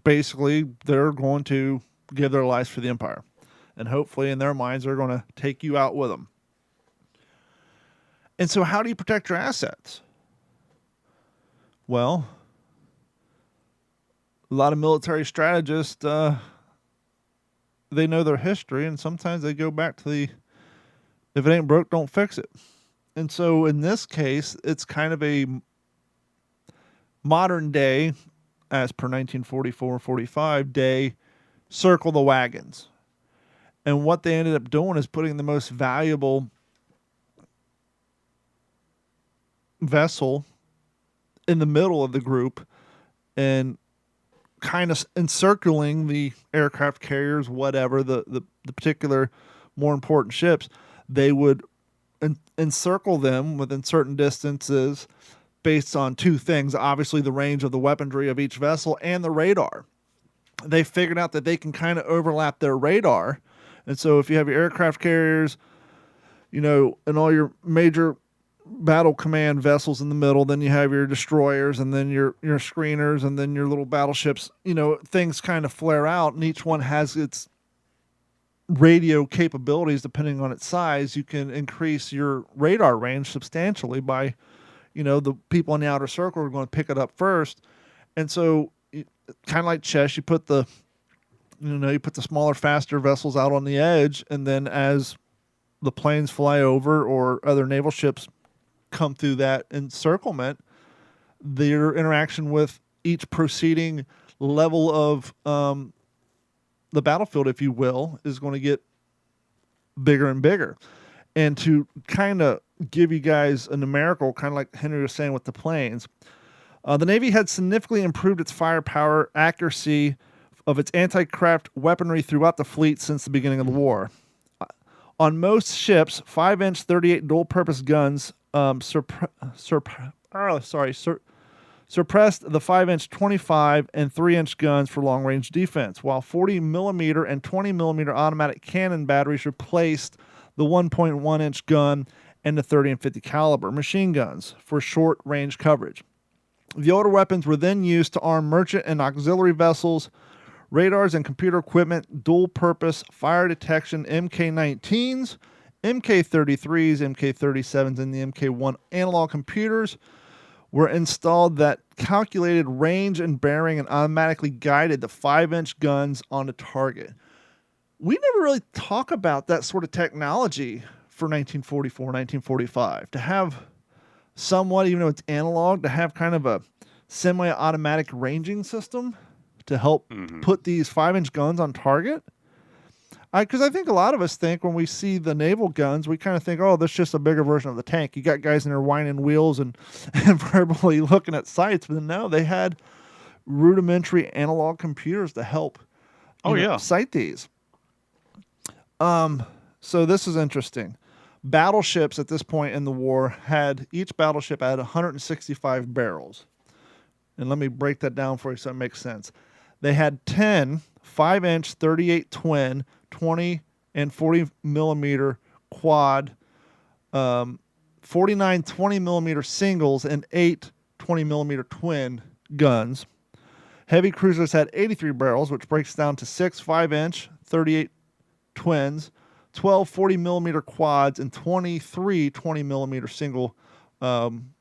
basically they're going to give their lives for the empire. And hopefully in their minds, they're going to take you out with them. And so how do you protect your assets? Well, a lot of military strategists, they know their history, and sometimes they go back to the, if it ain't broke, don't fix it. And so in this case, it's kind of a modern day, as per 1944-45 day, circle the wagons. And what they ended up doing is putting the most valuable vessel in the middle of the group and kind of encircling the aircraft carriers, whatever, the particular more important ships. They would encircle them within certain distances based on two things. Obviously, the range of the weaponry of each vessel and the radar. They figured out that they can kind of overlap their radar. And so if you have your aircraft carriers, you know, and all your major battle command vessels in the middle, then you have your destroyers and then your screeners and then your little battleships, you know, things kind of flare out and each one has its radio capabilities depending on its size. You can increase your radar range substantially by, you know, the people in the outer circle are going to pick it up first. And so kind of like chess, you put the smaller, faster vessels out on the edge, and then as the planes fly over or other naval ships come through that encirclement, their interaction with each proceeding level of the battlefield, if you will, is going to get bigger and bigger. And to kind of give you guys a numerical, kind of like Henry was saying with the planes, the Navy had significantly improved its firepower, accuracy of its anti-craft weaponry throughout the fleet since the beginning of the war. On most ships, 5-inch 38 dual-purpose guns suppressed the 5-inch 25 and 3-inch guns for long-range defense, while 40mm and 20mm automatic cannon batteries replaced the 1.1-inch gun and the 30 and 50 caliber machine guns for short-range coverage. The older weapons were then used to arm merchant and auxiliary vessels, radars and computer equipment, dual-purpose fire detection MK-19s, MK-33s, MK-37s, and the MK-1 analog computers were installed that calculated range and bearing and automatically guided the 5-inch guns on the target. We never really talk about that sort of technology for 1944, 1945. To have somewhat, even though it's analog, to have kind of a semi-automatic ranging system to help put these 5-inch guns on target. Because I think a lot of us think when we see the naval guns, we kind of think, oh, that's just a bigger version of the tank. You got guys in there whining wheels and verbally looking at sights. But no, they had rudimentary analog computers to help sight these. So this is interesting. Battleships at this point in the war each battleship had 165 barrels. And let me break that down for you so it makes sense. They had 10 5-inch 38 twin, 20 and 40 millimeter quad, 49 20 millimeter singles, and 8 20 millimeter twin guns. Heavy cruisers had 83 barrels, which breaks down to 6 5-inch 38 twins, 12 40 millimeter quads, and 23 20 millimeter single gun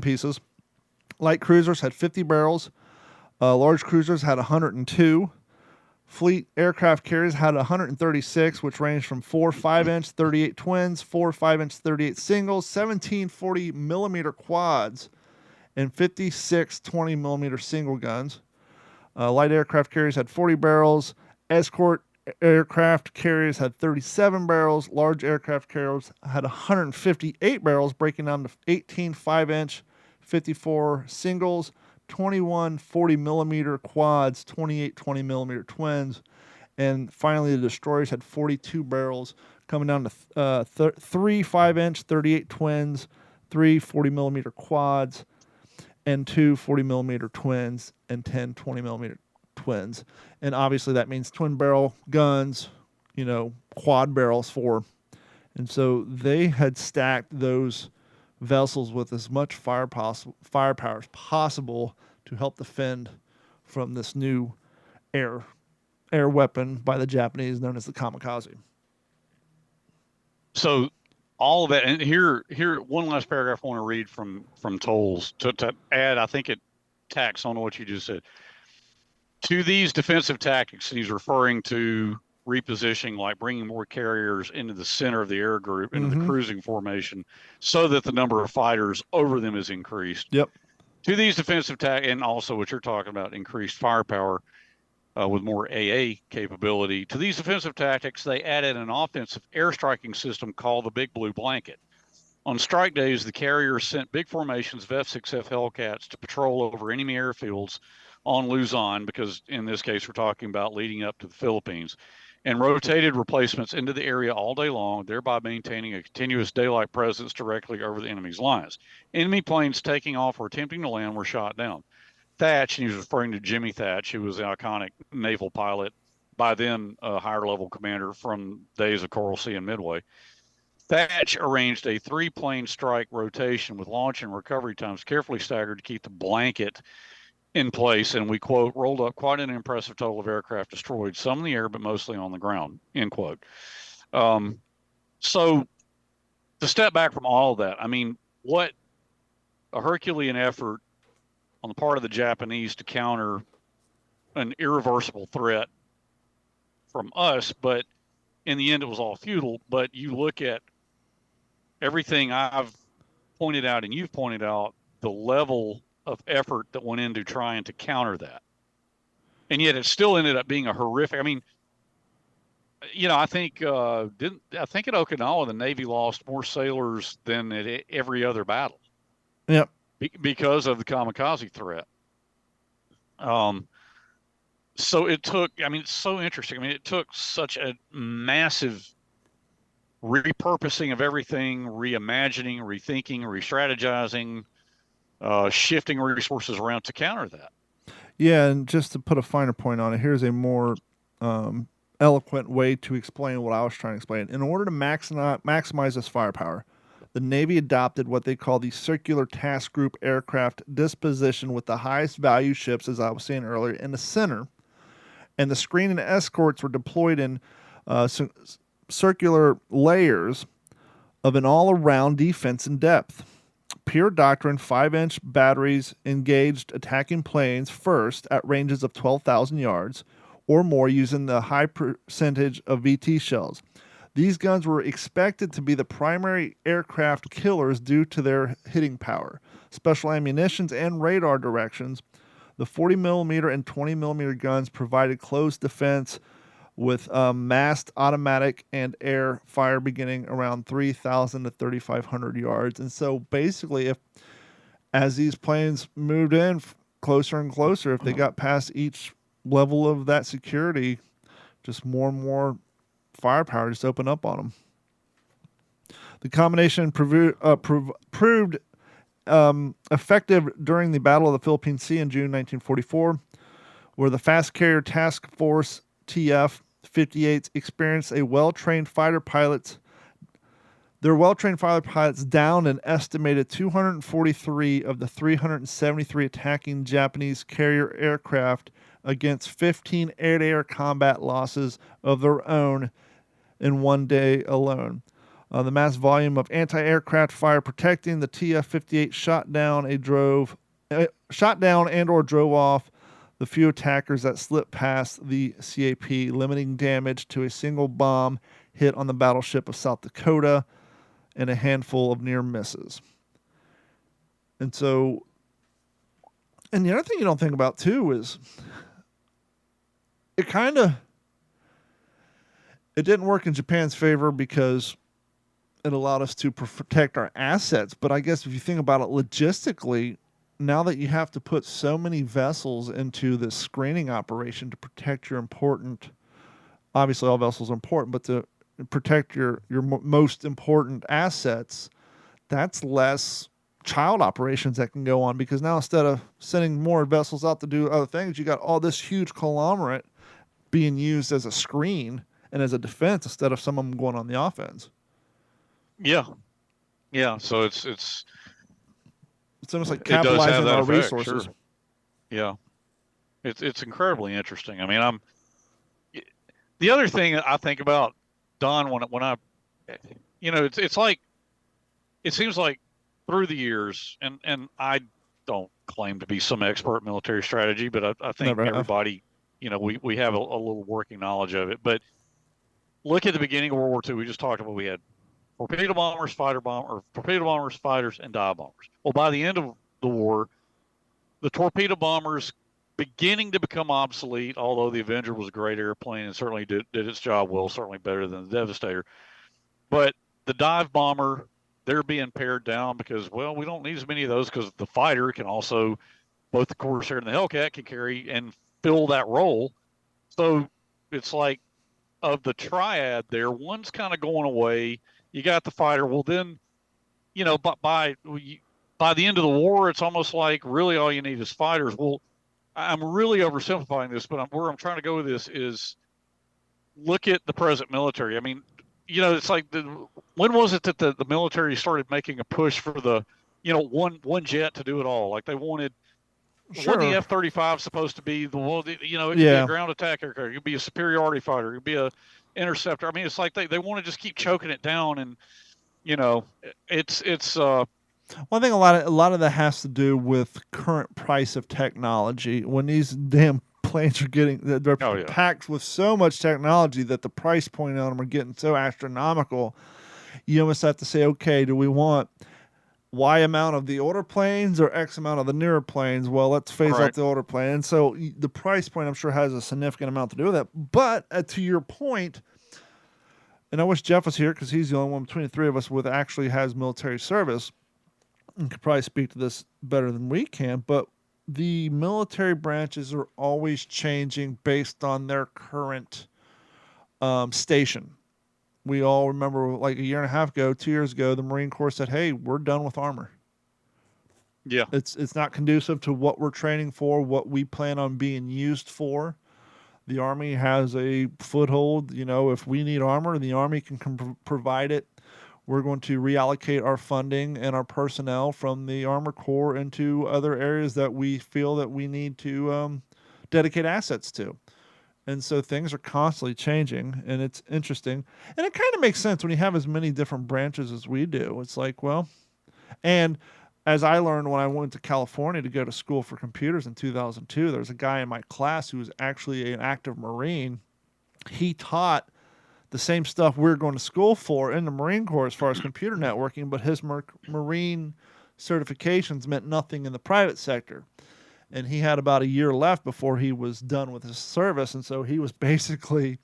pieces. Light cruisers had 50 barrels. Large cruisers had 102. Fleet aircraft carriers had 136, which ranged from 4 5-inch 38 twins, 4 5-inch 38 singles, 17 40 millimeter quads, and 56 20 millimeter single guns. Light aircraft carriers had 40 barrels. Escort aircraft carriers had 37 barrels. Large aircraft carriers had 158 barrels, breaking down to 18 5-inch, 54 singles, 21 40-millimeter quads, 28 20-millimeter twins. And finally, the destroyers had 42 barrels, coming down to 3 5-inch, 38 twins, 3 40-millimeter quads, and 2 40-millimeter twins, and 10 20-millimeter twins. And obviously that means twin barrel guns, quad barrels for. And so they had stacked those vessels with as much firepower as possible to help defend from this new air weapon by the Japanese known as the Kamikaze. So all of that, and here one last paragraph I want to read from Tolles to add, I think it tacks on what you just said. To these defensive tactics, he's referring to repositioning, like bringing more carriers into the center of the air group, into the cruising formation, so that the number of fighters over them is increased. Yep. To these defensive tactics, and also what you're talking about, increased firepower with more AA capability. To these defensive tactics, they added an offensive air striking system called the Big Blue Blanket. On strike days, the carriers sent big formations of F-6F Hellcats to patrol over enemy airfields on Luzon, because in this case we're talking about leading up to the Philippines, and rotated replacements into the area all day long, thereby maintaining a continuous daylight presence directly over the enemy's lines. Enemy planes taking off or attempting to land were shot down. Thatch, and he was referring to Jimmy Thatch, who was the iconic naval pilot, by then a higher level commander from days of Coral Sea and Midway. Thatch arranged a 3-plane strike rotation with launch and recovery times carefully staggered to keep the blanket in place, and we quote, rolled up quite an impressive total of aircraft destroyed, some in the air but mostly on the ground, end quote. So to step back from all of that, I mean, what a Herculean effort on the part of the Japanese to counter an irreversible threat from us, but in the end it was all futile. But you look at everything I've pointed out and you've pointed out, the level of effort that went into trying to counter that. And yet it still ended up being a horrific, I mean, I think at Okinawa, the Navy lost more sailors than at every other battle. Yep. Because of the Kamikaze threat. So it took, it's so interesting. It took such a massive repurposing of everything, reimagining, rethinking, re-strategizing, shifting resources around to counter that. Yeah, and just to put a finer point on it, here's a more eloquent way to explain what I was trying to explain. In order to maximize this firepower, the Navy adopted what they call the Circular Task Group aircraft disposition, with the highest value ships, as I was saying earlier, in the center, and the screen and escorts were deployed in circular layers of an all-around defense in depth. Pure doctrine 5-inch batteries engaged attacking planes first at ranges of 12,000 yards or more using the high percentage of VT shells. These guns were expected to be the primary aircraft killers due to their hitting power, special ammunitions, and radar directions. The 40mm and 20mm guns provided close defense with massed automatic and air fire beginning around 3,000 to 3,500 yards. And so basically, as these planes moved in closer and closer, if they got past each level of that security, just more and more firepower just opened up on them. The combination proved effective during the Battle of the Philippine Sea in June 1944, where the Fast Carrier Task Force TF-58s experienced their well-trained fighter pilots downed an estimated 243 of the 373 attacking Japanese carrier aircraft against 15 air-to-air combat losses of their own in one day alone. The mass volume of anti-aircraft fire protecting the TF-58 shot down and or drove off the few attackers that slipped past the CAP, limiting damage to a single bomb hit on the battleship of South Dakota and a handful of near misses. And the other thing you don't think about too is it didn't work in Japan's favor because it allowed us to protect our assets. But I guess if you think about it logistically, now that you have to put so many vessels into this screening operation to protect your important, obviously all vessels are important, but to protect your most important assets, that's less child operations that can go on, because now instead of sending more vessels out to do other things, you got all this huge conglomerate being used as a screen and as a defense instead of some of them going on the offense. Yeah. So it's almost like it does have capitalizing that our effect, resources. sure. Yeah. It's incredibly interesting. I mean, the other thing I think about, Don, when I, it's like, it seems like through the years, and I don't claim to be some expert in military strategy, but I think Never have. everybody, we have a little working knowledge of it. But look at the beginning of World War II. We just talked about, we had torpedo bombers, torpedo bombers, fighters, and dive bombers. Well, by the end of the war, the torpedo bombers beginning to become obsolete, although the Avenger was a great airplane and certainly did its job well, certainly better than the Devastator. But the dive bomber, they're being pared down because, well, we don't need as many of those, because the fighter can also, both the Corsair and the Hellcat can carry and fill that role. So it's like, of the triad there, one's kind of going away. You got the fighter. Well, then, by the end of the war, it's almost like really all you need is fighters. Well, I'm really oversimplifying this, but where I'm trying to go with this is, look at the present military. I mean, it's like, when was it that the military started making a push for the, one jet to do it all? Like, they wanted, Sure. the F-35 supposed to be the one, it could be a ground attack aircraft, it could be a superiority fighter, it could be a interceptor. I mean, it's like they want to just keep choking it down, and it's One thing, a lot of that has to do with current price of technology. When these damn planes are they're packed with so much technology that the price point on them are getting so astronomical, you almost have to say, okay, do we want Y amount of the older planes or X amount of the newer planes? Well, let's phase out the older plane. And so the price point, I'm sure, has a significant amount to do with that. But to your point, and I wish Jeff was here because he's the only one between the three of us with actually has military service and could probably speak to this better than we can, but the military branches are always changing based on their current station. We all remember, like a year and a half ago, 2 years ago, the Marine Corps said, hey, we're done with armor. Yeah. It's not conducive to what we're training for, what we plan on being used for. The Army has a foothold. If we need armor, the Army can provide it. We're going to reallocate our funding and our personnel from the Armor Corps into other areas that we feel that we need to dedicate assets to. And so things are constantly changing, and it's interesting. And it kind of makes sense when you have as many different branches as we do. It's like, well, and as I learned when I went to California to go to school for computers in 2002, there was a guy in my class who was actually an active Marine. He taught the same stuff we're going to school for in the Marine Corps as far as computer networking, but his Marine certifications meant nothing in the private sector. And he had about a year left before he was done with his service, and so he was basically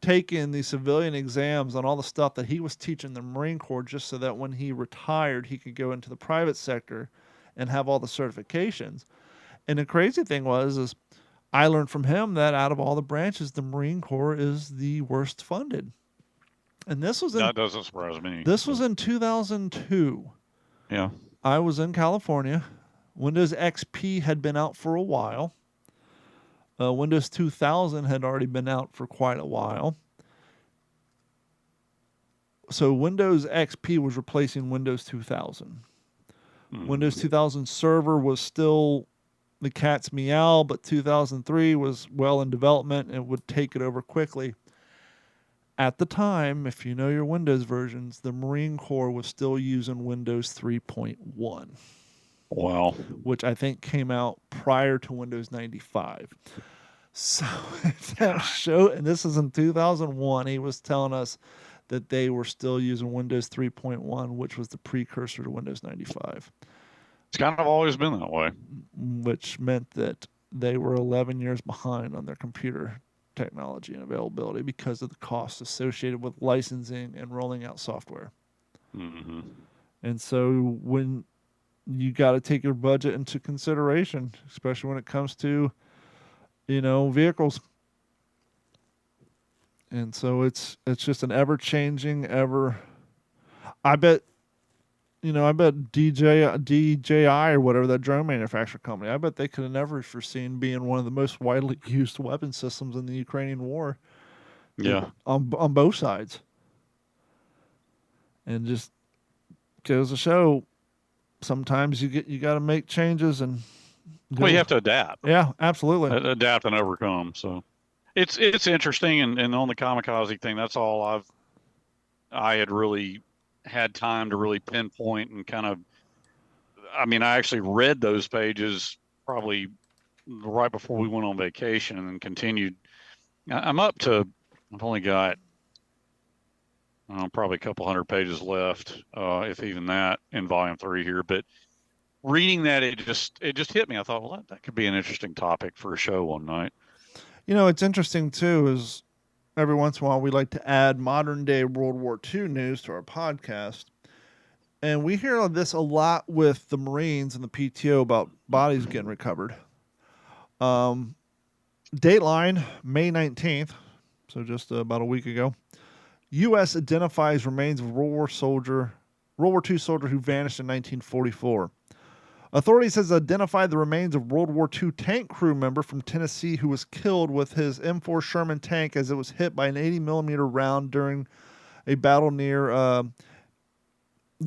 taking the civilian exams on all the stuff that he was teaching the Marine Corps, just so that when he retired, he could go into the private sector and have all the certifications. And the crazy thing is I learned from him that out of all the branches, the Marine Corps is the worst funded. And this was that doesn't surprise me. This was in 2002. Yeah. I was in California. Windows XP had been out for a while. Windows 2000 had already been out for quite a while. So Windows XP was replacing Windows 2000. Windows 2000 Server was still the cat's meow, but 2003 was well in development and would take it over quickly. At the time, if you know your Windows versions, the Marine Corps was still using Windows 3.1. Wow. Which I think came out prior to Windows 95. So that show, and this is in 2001, he was telling us that they were still using Windows 3.1, which was the precursor to Windows 95. It's kind of always been that way. Which meant that they were 11 years behind on their computer technology and availability because of the costs associated with licensing and rolling out software. Mm-hmm. And so when you got to take your budget into consideration, especially when it comes to, vehicles. And so it's just an ever changing, I bet DJI or whatever, that drone manufacturer company, I bet they could have never foreseen being one of the most widely used weapon systems in the Ukrainian war. Yeah. On both sides. And just goes to show, sometimes you got to make changes and Well, you have to adapt. Yeah, absolutely. Adapt and overcome. So it's interesting. And on the Kamikaze thing, that's all I had really had time to really pinpoint and kind of, I mean, I actually read those pages probably right before we went on vacation and then continued. I'm up to, I've only got probably a couple hundred pages left, if even that, in volume 3 here. But reading that, it just hit me. I thought, well, that could be an interesting topic for a show one night. It's interesting too, is every once in a while we like to add modern day World War II news to our podcast. And we hear this a lot with the Marines and the PTO about bodies getting recovered. Dateline, May 19th, so just about a week ago. U.S. identifies remains of World War II soldier who vanished in 1944. Authorities has identified the remains of World War II tank crew member from Tennessee who was killed with his M4 Sherman tank as it was hit by an 80mm round during a battle near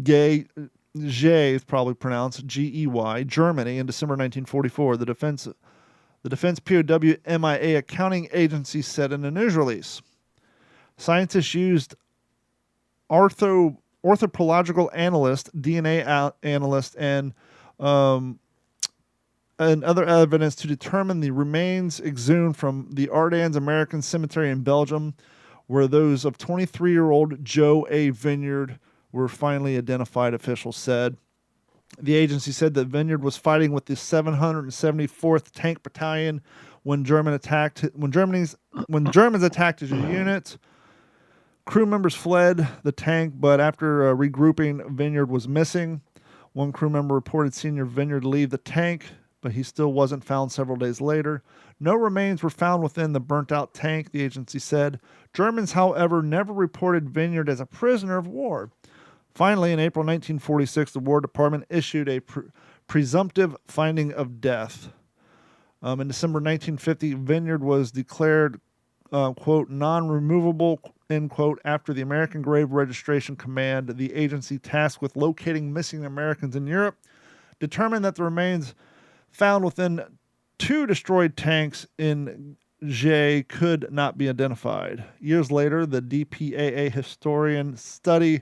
Gey is probably pronounced Gey, Germany in December 1944. The Defense POW MIA accounting agency said in a news release. Scientists used orthopological analyst, DNA analyst, and other evidence to determine the remains exhumed from the Ardennes American Cemetery in Belgium, where those of 23-year-old Joe A. Vineyard were finally identified, officials said. The agency said that Vineyard was fighting with the 774th Tank Battalion when Germans attacked his unit. Crew members fled the tank, but after regrouping, Vineyard was missing. One crew member reported seeing Vineyard leave the tank, but he still wasn't found several days later. No remains were found within the burnt-out tank, the agency said. Germans, however, never reported Vineyard as a prisoner of war. Finally, in April 1946, the War Department issued a presumptive finding of death. In December 1950, Vineyard was declared, quote, non-removable, end quote, after the American Grave Registration Command, the agency tasked with locating missing Americans in Europe, determined that the remains found within 2 destroyed tanks in Gey could not be identified. Years later, the DPAA historian studying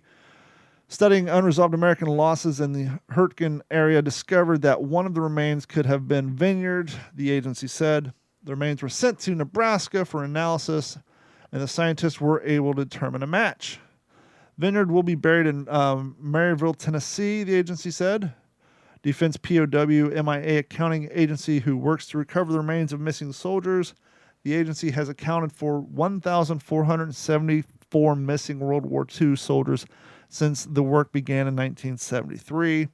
unresolved American losses in the Hurtgen area discovered that one of the remains could have been Vineyard, the agency said. The remains were sent to Nebraska for analysis, and the scientists were able to determine a match. Vineyard will be buried in Maryville, Tennessee, the agency said. Defense POW MIA accounting agency who works to recover the remains of missing soldiers. The agency has accounted for 1,474 missing World War II soldiers since the work began in 1973.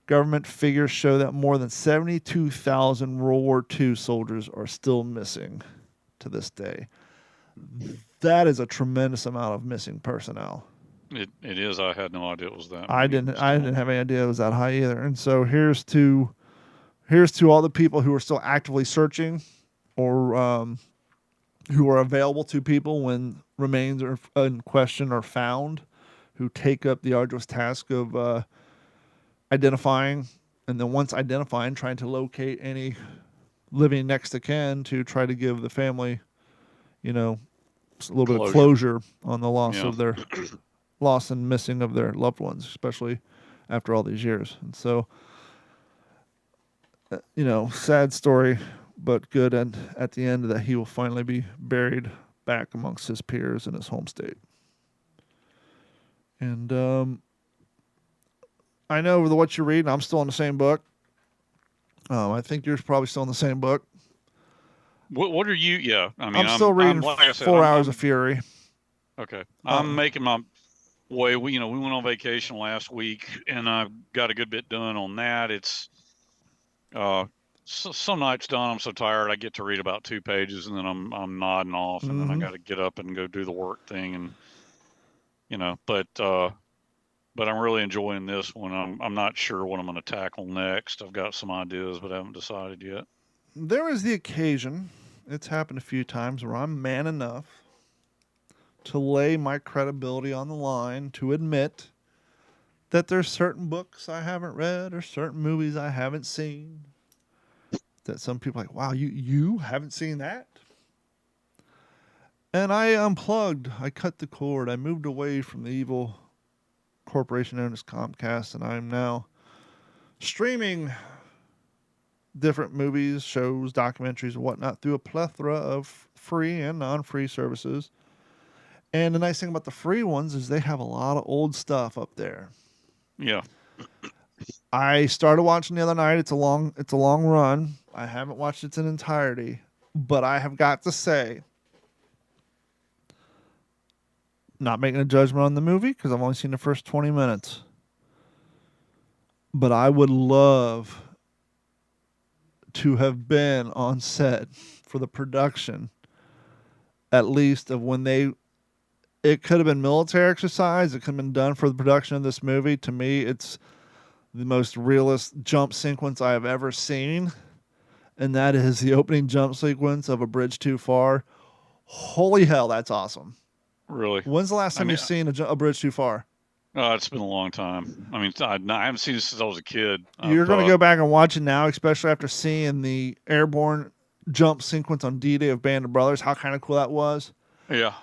Government figures show that more than 72,000 World War II soldiers are still missing to this day. That is a tremendous amount of missing personnel. It is. I had no idea it was that. I didn't have any idea it was that high either. And so here's to all the people who are still actively searching, or who are available to people when remains are in question are found, who take up the arduous task of identifying, and then once identifying, trying to locate any living next to kin to try to give the family, a little bit of closure on the loss of their loss and missing of their loved ones, especially after all these years. And so, sad story, but good. And at the end that he will finally be buried back amongst his peers in his home state. And I know with what you're reading, I'm still in the same book. I think you're probably still in the same book. What are you? Yeah, I mean, I'm still reading like I said, 4 Hours of Fury. Okay, I'm making my way. We went on vacation last week, and I got a good bit done on that. It's some nights done. I'm so tired. I get to read about 2 pages, and then I'm nodding off, and then I got to get up and go do the work thing, and but I'm really enjoying this one. I'm not sure what I'm going to tackle next. I've got some ideas, but I haven't decided yet. There is the occasion, it's happened a few times, where I'm man enough to lay my credibility on the line to admit that there's certain books I haven't read or certain movies I haven't seen that some people are like, wow, you haven't seen that? And I unplugged. I cut the cord. I moved away from the evil corporation known as Comcast, and I'm now streaming different movies, shows, documentaries, and whatnot through a plethora of free and non-free services. And the nice thing about the free ones is they have a lot of old stuff up there. Yeah. I started watching the other night. It's a long run. I haven't watched it in entirety, but I have got to say, not making a judgment on the movie because I've only seen the first 20 minutes, but I would love to have been on set for the production, at least of when it could have been military exercise. It could have been done for the production of this movie. To me, it's the most realist jump sequence I have ever seen, and that is the opening jump sequence of A Bridge Too Far. Holy hell, that's awesome. Really? When's the last time you've seen a Bridge Too Far? It's been a long time. I mean, I haven't seen it since I was a kid. You're going to go back and watch it now, especially after seeing the airborne jump sequence on D-Day of Band of Brothers, how kind of cool that was. Yeah.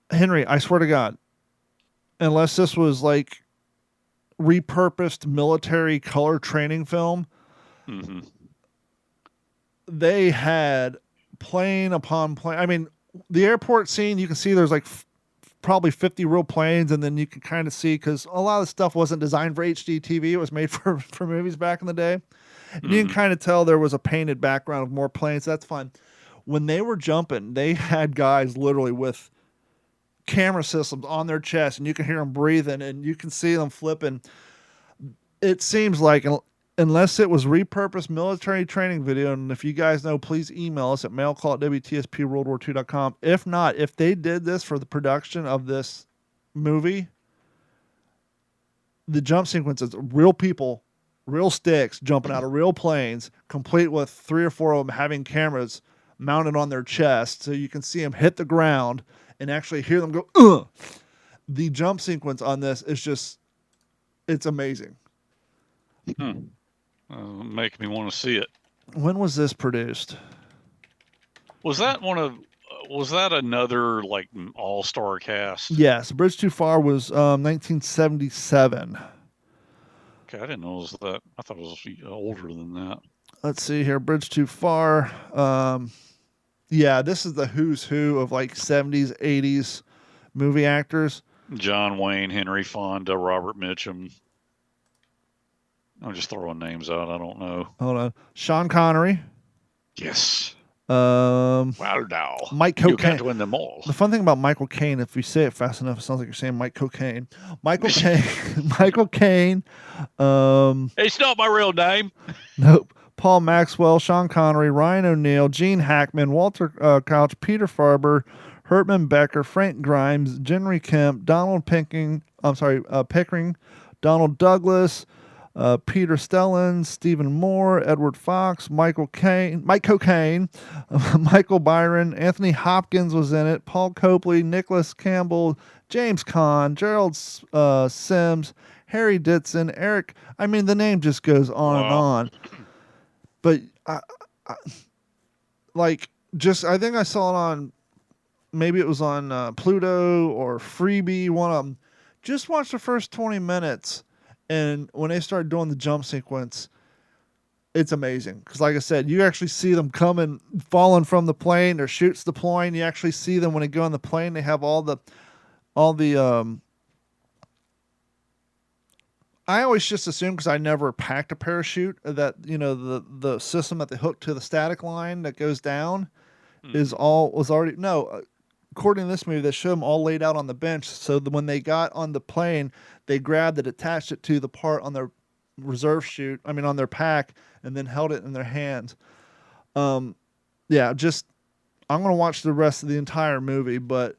Henry, I swear to God, unless this was like repurposed military color training film, they had plane upon plane. I mean, the airport scene, you can see there's like probably 50 real planes, and then you can kind of see, because a lot of the stuff wasn't designed for HD TV. It was made for movies back in the day. And you can kind of tell there was a painted background of more planes. That's fine. When they were jumping, they had guys literally with camera systems on their chest, and you can hear them breathing, and you can see them flipping. It seems like, unless it was repurposed military training video, and if you guys know, please email us at mailcall@WTSPWorldWar2.com. If not, if they did this for the production of this movie, the jump sequences, real people, real sticks jumping out of real planes, complete with 3 or 4 of them having cameras mounted on their chest, so you can see them hit the ground and actually hear them go, ugh. The jump sequence on this is just, it's amazing. Make me want to see it. When was this produced? Was that another like all-star cast? Yes, Bridge Too Far was 1977. Okay, I didn't know it was that. I thought it was older than that. Let's see here, Bridge Too Far. Yeah, this is the who's who of like 70s, 80s movie actors. John Wayne, Henry Fonda, Robert Mitchum. I'm just throwing names out. I don't know. Hold on. Sean Connery. Yes. Well, now. Mike Cocaine. You can't win them all. The fun thing about Michael Caine, if you say it fast enough, it sounds like you're saying Mike Cocaine. Michael Caine. Michael Caine. It's not my real name. Nope. Paul Maxwell, Sean Connery, Ryan O'Neal, Gene Hackman, Walter Couch, Peter Farber, Hertman Becker, Frank Grimes, Henry Kemp, Pickering, Donald Douglas, Peter Stellan, Stephen Moore, Edward Fox, Mike Cocaine, Michael Byron, Anthony Hopkins was in it, Paul Copley, Nicholas Campbell, James Caan, Gerald Sims, Harry Ditson, Eric. I mean, the name just goes on and on. But I think I saw it on, maybe it was on Pluto or Freebie, one of them. Just watch the first 20 minutes. And when they start doing the jump sequence, it's amazing. Because like I said, you actually see them coming, falling from the plane, or shoots deploying. You actually see them when they go on the plane. They have all the I always just assumed, because I never packed a parachute, that the system that they hook to the static line that goes down was already according to this movie, they showed them all laid out on the bench. So that when they got on the plane, they grabbed it, attached it to the part on their reserve chute. I mean, on their pack, and then held it in their hands. Yeah, just I'm gonna watch the rest of the entire movie, but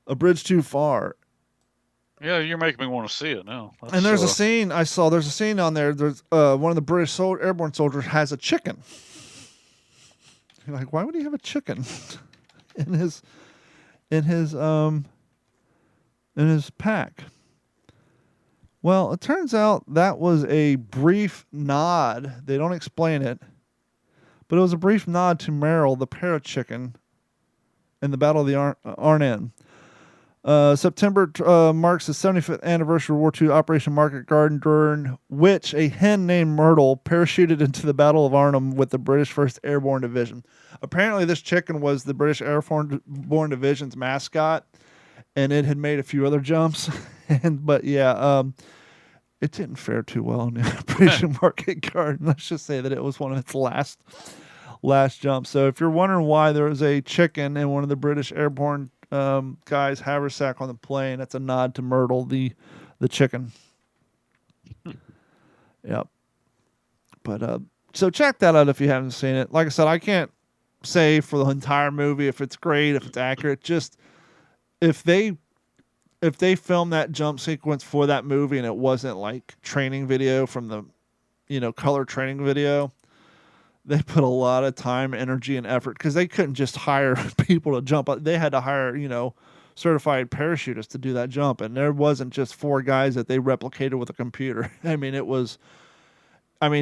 A Bridge Too Far. Yeah, you're making me want to see it now. And there's a scene I saw. There's a scene on there. There's one of the British airborne soldiers has a chicken. You're like, why would he have a chicken in his pack? Well, it turns out that was a brief nod. They don't explain it, but it was a brief nod to Merrill, the parrot chicken, in the Battle of the Ardennes. September marks the 75th anniversary of World War II Operation Market Garden, during which a hen named Myrtle parachuted into the Battle of Arnhem with the British 1st Airborne Division. Apparently, this chicken was the British Airborne Division's mascot, and it had made a few other jumps. But it didn't fare too well in the Operation Market Garden. Let's just say that it was one of its last jumps. So if you're wondering why there was a chicken in one of the British Airborne guy's haversack on the plane, that's a nod to Myrtle, the chicken. Yep. But so check that out if you haven't seen it. Like I said, I can't say for the entire movie if it's great, if it's accurate. Just if they filmed that jump sequence for that movie and it wasn't like training video from the color training video, they put a lot of time, energy, and effort, because they couldn't just hire people to jump. They had to hire, certified parachutists to do that jump. And there wasn't just 4 guys that they replicated with a computer. I mean,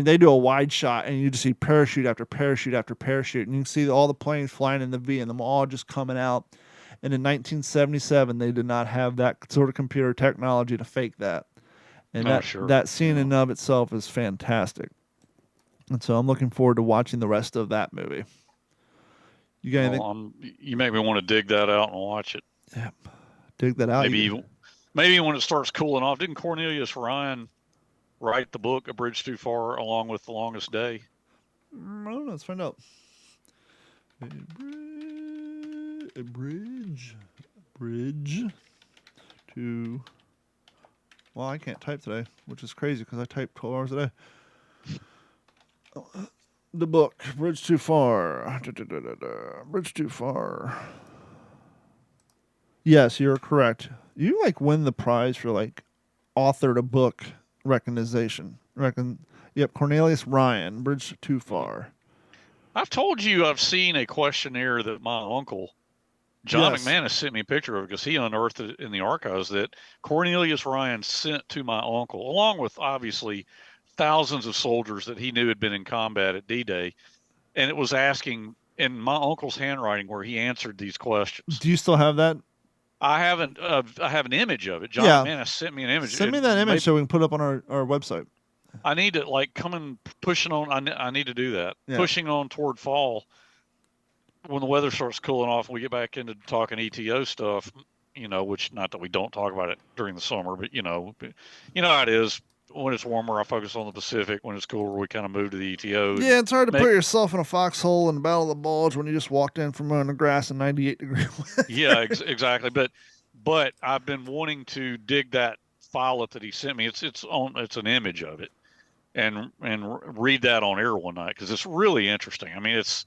they do a wide shot and you just see parachute after parachute after parachute. And you can see all the planes flying in the V and them all just coming out. And in 1977, they did not have that sort of computer technology to fake that. And that scene in and of itself is fantastic. And so I'm looking forward to watching the rest of that movie. You got anything? You make me want to dig that out and watch it. Yeah, dig that out. Maybe when it starts cooling off. Didn't Cornelius Ryan write the book A Bridge Too Far along with The Longest Day? I don't know. Let's find out. A bridge to. Well, I can't type today, which is crazy because I type 12 hours a day. The book, Bridge Too Far. Bridge Too Far. Yes, you're correct. You win the prize for authored a book recognition. Yep, Cornelius Ryan, Bridge Too Far. I've told you I've seen a questionnaire that my uncle, John McManus, sent me a picture of, because he unearthed it in the archives, that Cornelius Ryan sent to my uncle, along with obviously thousands of soldiers that he knew had been in combat at D-Day. And it was asking in my uncle's handwriting where he answered these questions. Do you still have that? I haven't. I have an image of it. John McManus sent me an image. Send me that image so we can put it up on our website. I need to come and pushing on. I need to do that. Yeah. Pushing on toward fall, when the weather starts cooling off and we get back into talking ETO stuff, which, not that we don't talk about it during the summer, but you know how it is. When it's warmer, I focus on the Pacific. When it's cooler, we kind of move to the ETO. Yeah, it's hard to put yourself in a foxhole in the Battle of the Bulge when you just walked in from under grass in 98 degrees. Yeah, exactly. But I've been wanting to dig that file up that he sent me. It's an image of it, and read that on air one night, because it's really interesting. I mean, it's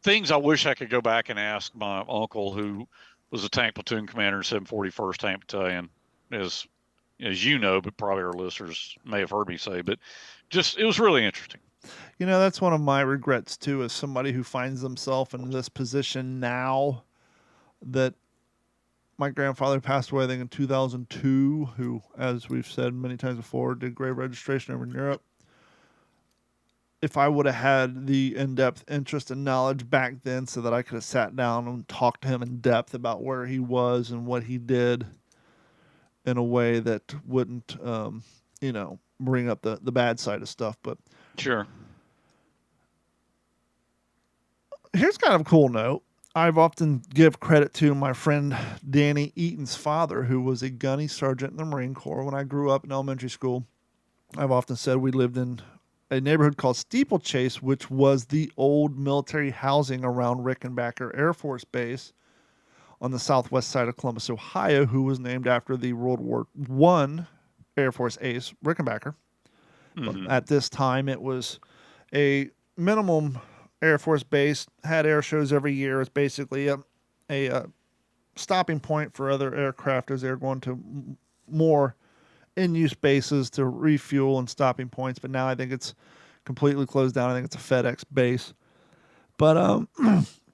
things I wish I could go back and ask my uncle, who was a tank platoon commander in 741st Tank Battalion, as you know, but probably our listeners may have heard me say, but it was really interesting. That's one of my regrets too, as somebody who finds themselves in this position now, that my grandfather passed away, I think, in 2002, who, as we've said many times before, did grave registration over in Europe. If I would have had the in-depth interest and knowledge back then, so that I could have sat down and talked to him in depth about where he was and what he did, in a way that wouldn't, bring up the bad side of stuff. But sure. Here's kind of a cool note. I've often give credit to my friend Danny Eaton's father, who was a gunny sergeant in the Marine Corps. When I grew up in elementary school, I've often said we lived in a neighborhood called Steeplechase, which was the old military housing around Rickenbacker Air Force Base on the southwest side of Columbus, Ohio, who was named after the World War I Air Force ace, Rickenbacker. Mm-hmm. But at this time, it was a minimum Air Force base, had air shows every year. It's basically a stopping point for other aircraft as they're going to more in-use bases to refuel and stopping points. But now I think it's completely closed down. I think it's a FedEx base. But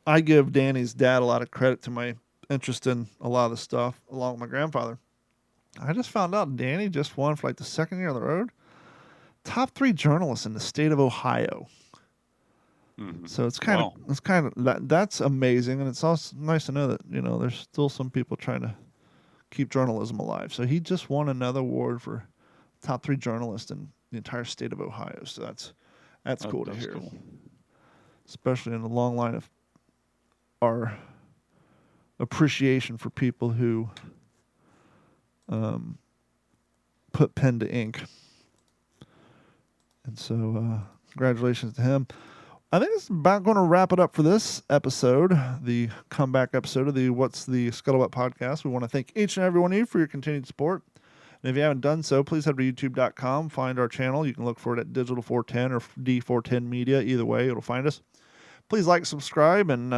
I give Danny's dad a lot of credit to my interest in a lot of the stuff, along with my grandfather. I just found out Danny just won for like the second year on the road. Top 3 journalists in the state of Ohio. Mm-hmm. So it's kind of that's amazing, and it's also nice to know that there's still some people trying to keep journalism alive. So he just won another award for top 3 journalist in the entire state of Ohio. So that's cool to hear, cool. Especially in the long line of our appreciation for people who put pen to ink. And so congratulations to him. I think it's about going to wrap it up for this episode, the comeback episode of the What's the Scuttlebutt podcast. We want to thank each and every one of you for your continued support. And if you haven't done so, please head to youtube.com, find our channel. You can look for it at Digital 410 or D410 Media. Either way, it'll find us. Please like, subscribe, and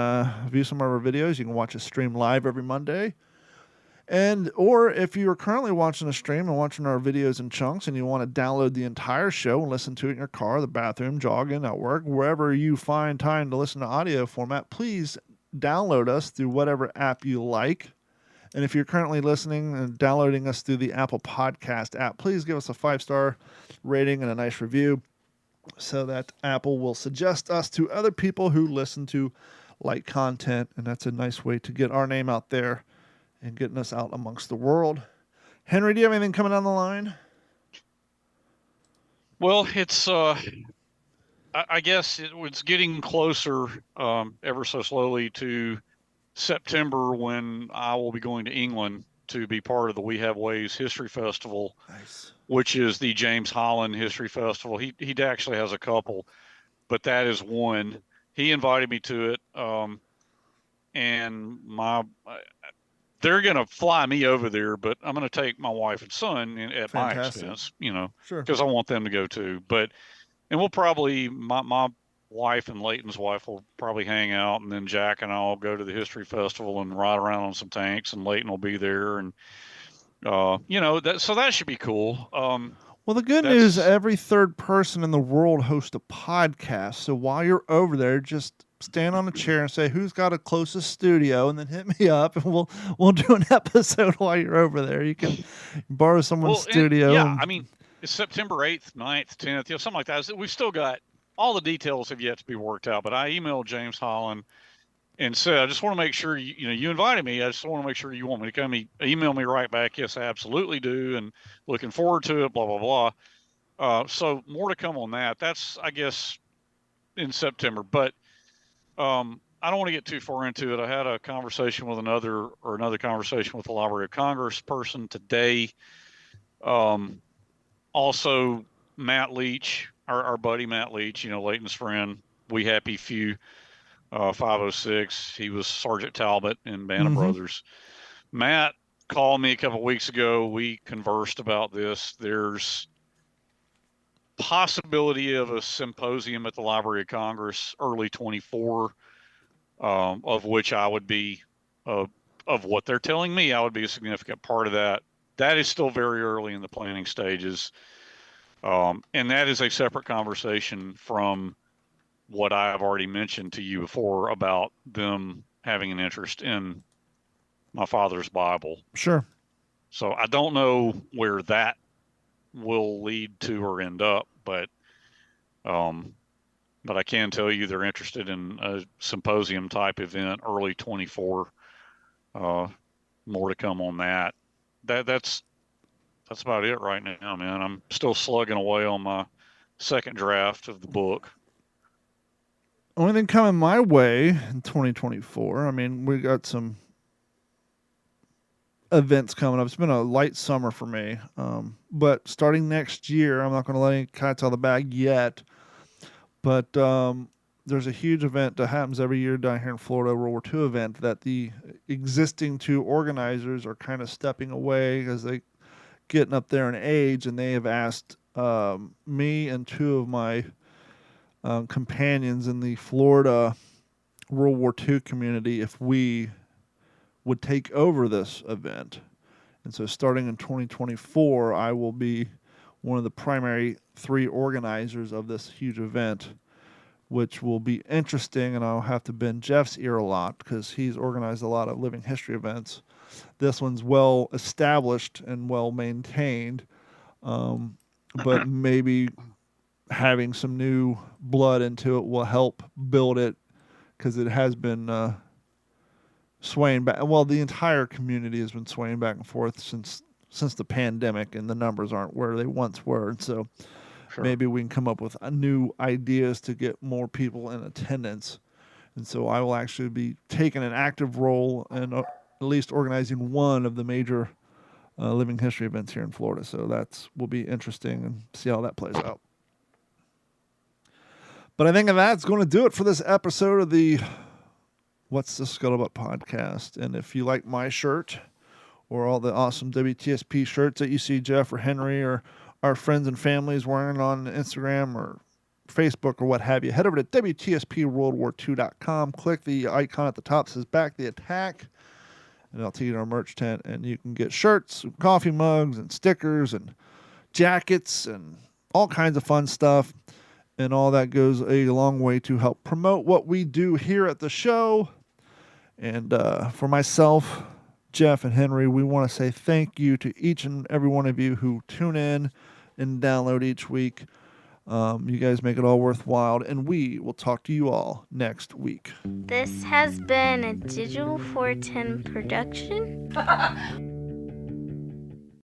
view some of our videos. You can watch us stream live every Monday. Or if you are currently watching the stream and watching our videos in chunks and you want to download the entire show and listen to it in your car, the bathroom, jogging, at work, wherever you find time to listen to audio format, please download us through whatever app you like. And if you're currently listening and downloading us through the Apple Podcast app, please give us a 5-star rating and a nice review so that Apple will suggest us to other people who listen to like content. And that's a nice way to get our name out there and getting us out amongst the world. Henry, do you have anything coming down the line? Well, it's I guess it's getting closer ever so slowly to September, when I will be going to England to be part of the We Have Ways History Festival. Nice. Which is the James Holland History Festival. He actually has a couple, but that is one. He invited me to it, and they're going to fly me over there, but I'm going to take my wife and son at my expense, Sure. because I want them to go too. And we'll probably, my wife and Leighton's wife will probably hang out, and then Jack and I'll go to the History Festival and ride around on some tanks, and Leighton will be there, and so that should be cool. Well, the good news, every third person in the world hosts a podcast. So while you're over there, just stand on a chair and say, who's got a closest studio? And then hit me up, and we'll do an episode while you're over there. You can borrow someone's studio. I mean, it's September 8th, 9th, 10th, something like that. We've still got, all the details have yet to be worked out. But I emailed James Holland and said, I just want to make sure you invited me. I just want to make sure you want me to come. He emailed me right back. Yes, I absolutely do. And looking forward to it, blah, blah, blah. So more to come on that. That's, I guess, in September. But I don't want to get too far into it. I had a conversation with another conversation with the Library of Congress person today. Also, Matt Leach, our buddy Matt Leach, Leighton's friend, We Happy Few. 506. He was Sergeant Talbot in Band of Brothers. Matt called me a couple of weeks ago. We conversed about this. There's possibility of a symposium at the Library of Congress early 24, of which I would be, of what they're telling me, I would be a significant part of that. That is still very early in the planning stages. And that is a separate conversation from what I have already mentioned to you before about them having an interest in my father's Bible. Sure. So I don't know where that will lead to or end up, but I can tell you they're interested in a symposium type event early 24. More to come on that. That's about it right now, man. I'm still slugging away on my second draft of the book. only thing coming my way in 2024, I mean, we got some events coming up. It's been a light summer for me. But starting next year, I'm not going to let any cats out of the bag yet. But there's a huge event that happens every year down here in Florida, World War II event, that the existing two organizers are kind of stepping away because they getting up there in age, and they have asked me and two of my companions in the Florida World War II community if we would take over this event. And so starting in 2024, I will be one of the primary three organizers of this huge event, which will be interesting, and I'll have to bend Jeff's ear a lot because he's organized a lot of living history events. This one's well established and well maintained, but maybe having some new blood into it will help build it, because it has been swaying back. Well, the entire community has been swaying back and forth since the pandemic, and the numbers aren't where they once were. And so maybe we can come up with new ideas to get more people in attendance. And so I will actually be taking an active role in at least organizing one of the major living history events here in Florida. So that will be interesting, and see how that plays out. But I think that's going to do it for this episode of the What's the Scuttlebutt podcast. And if you like my shirt or all the awesome WTSP shirts that you see Jeff or Henry or our friends and families wearing on Instagram or Facebook or what have you, head over to WTSPWorldWar2.com. Click the icon at the top that says Back the Attack, and I'll take you to our merch tent, and you can get shirts, coffee mugs, and stickers, and jackets, and all kinds of fun stuff. And all that goes a long way to help promote what we do here at the show. And for myself, Jeff, and Henry, we want to say thank you to each and every one of you who tune in and download each week. You guys make it all worthwhile, and we will talk to you all next week. This has been a Digital 410 production.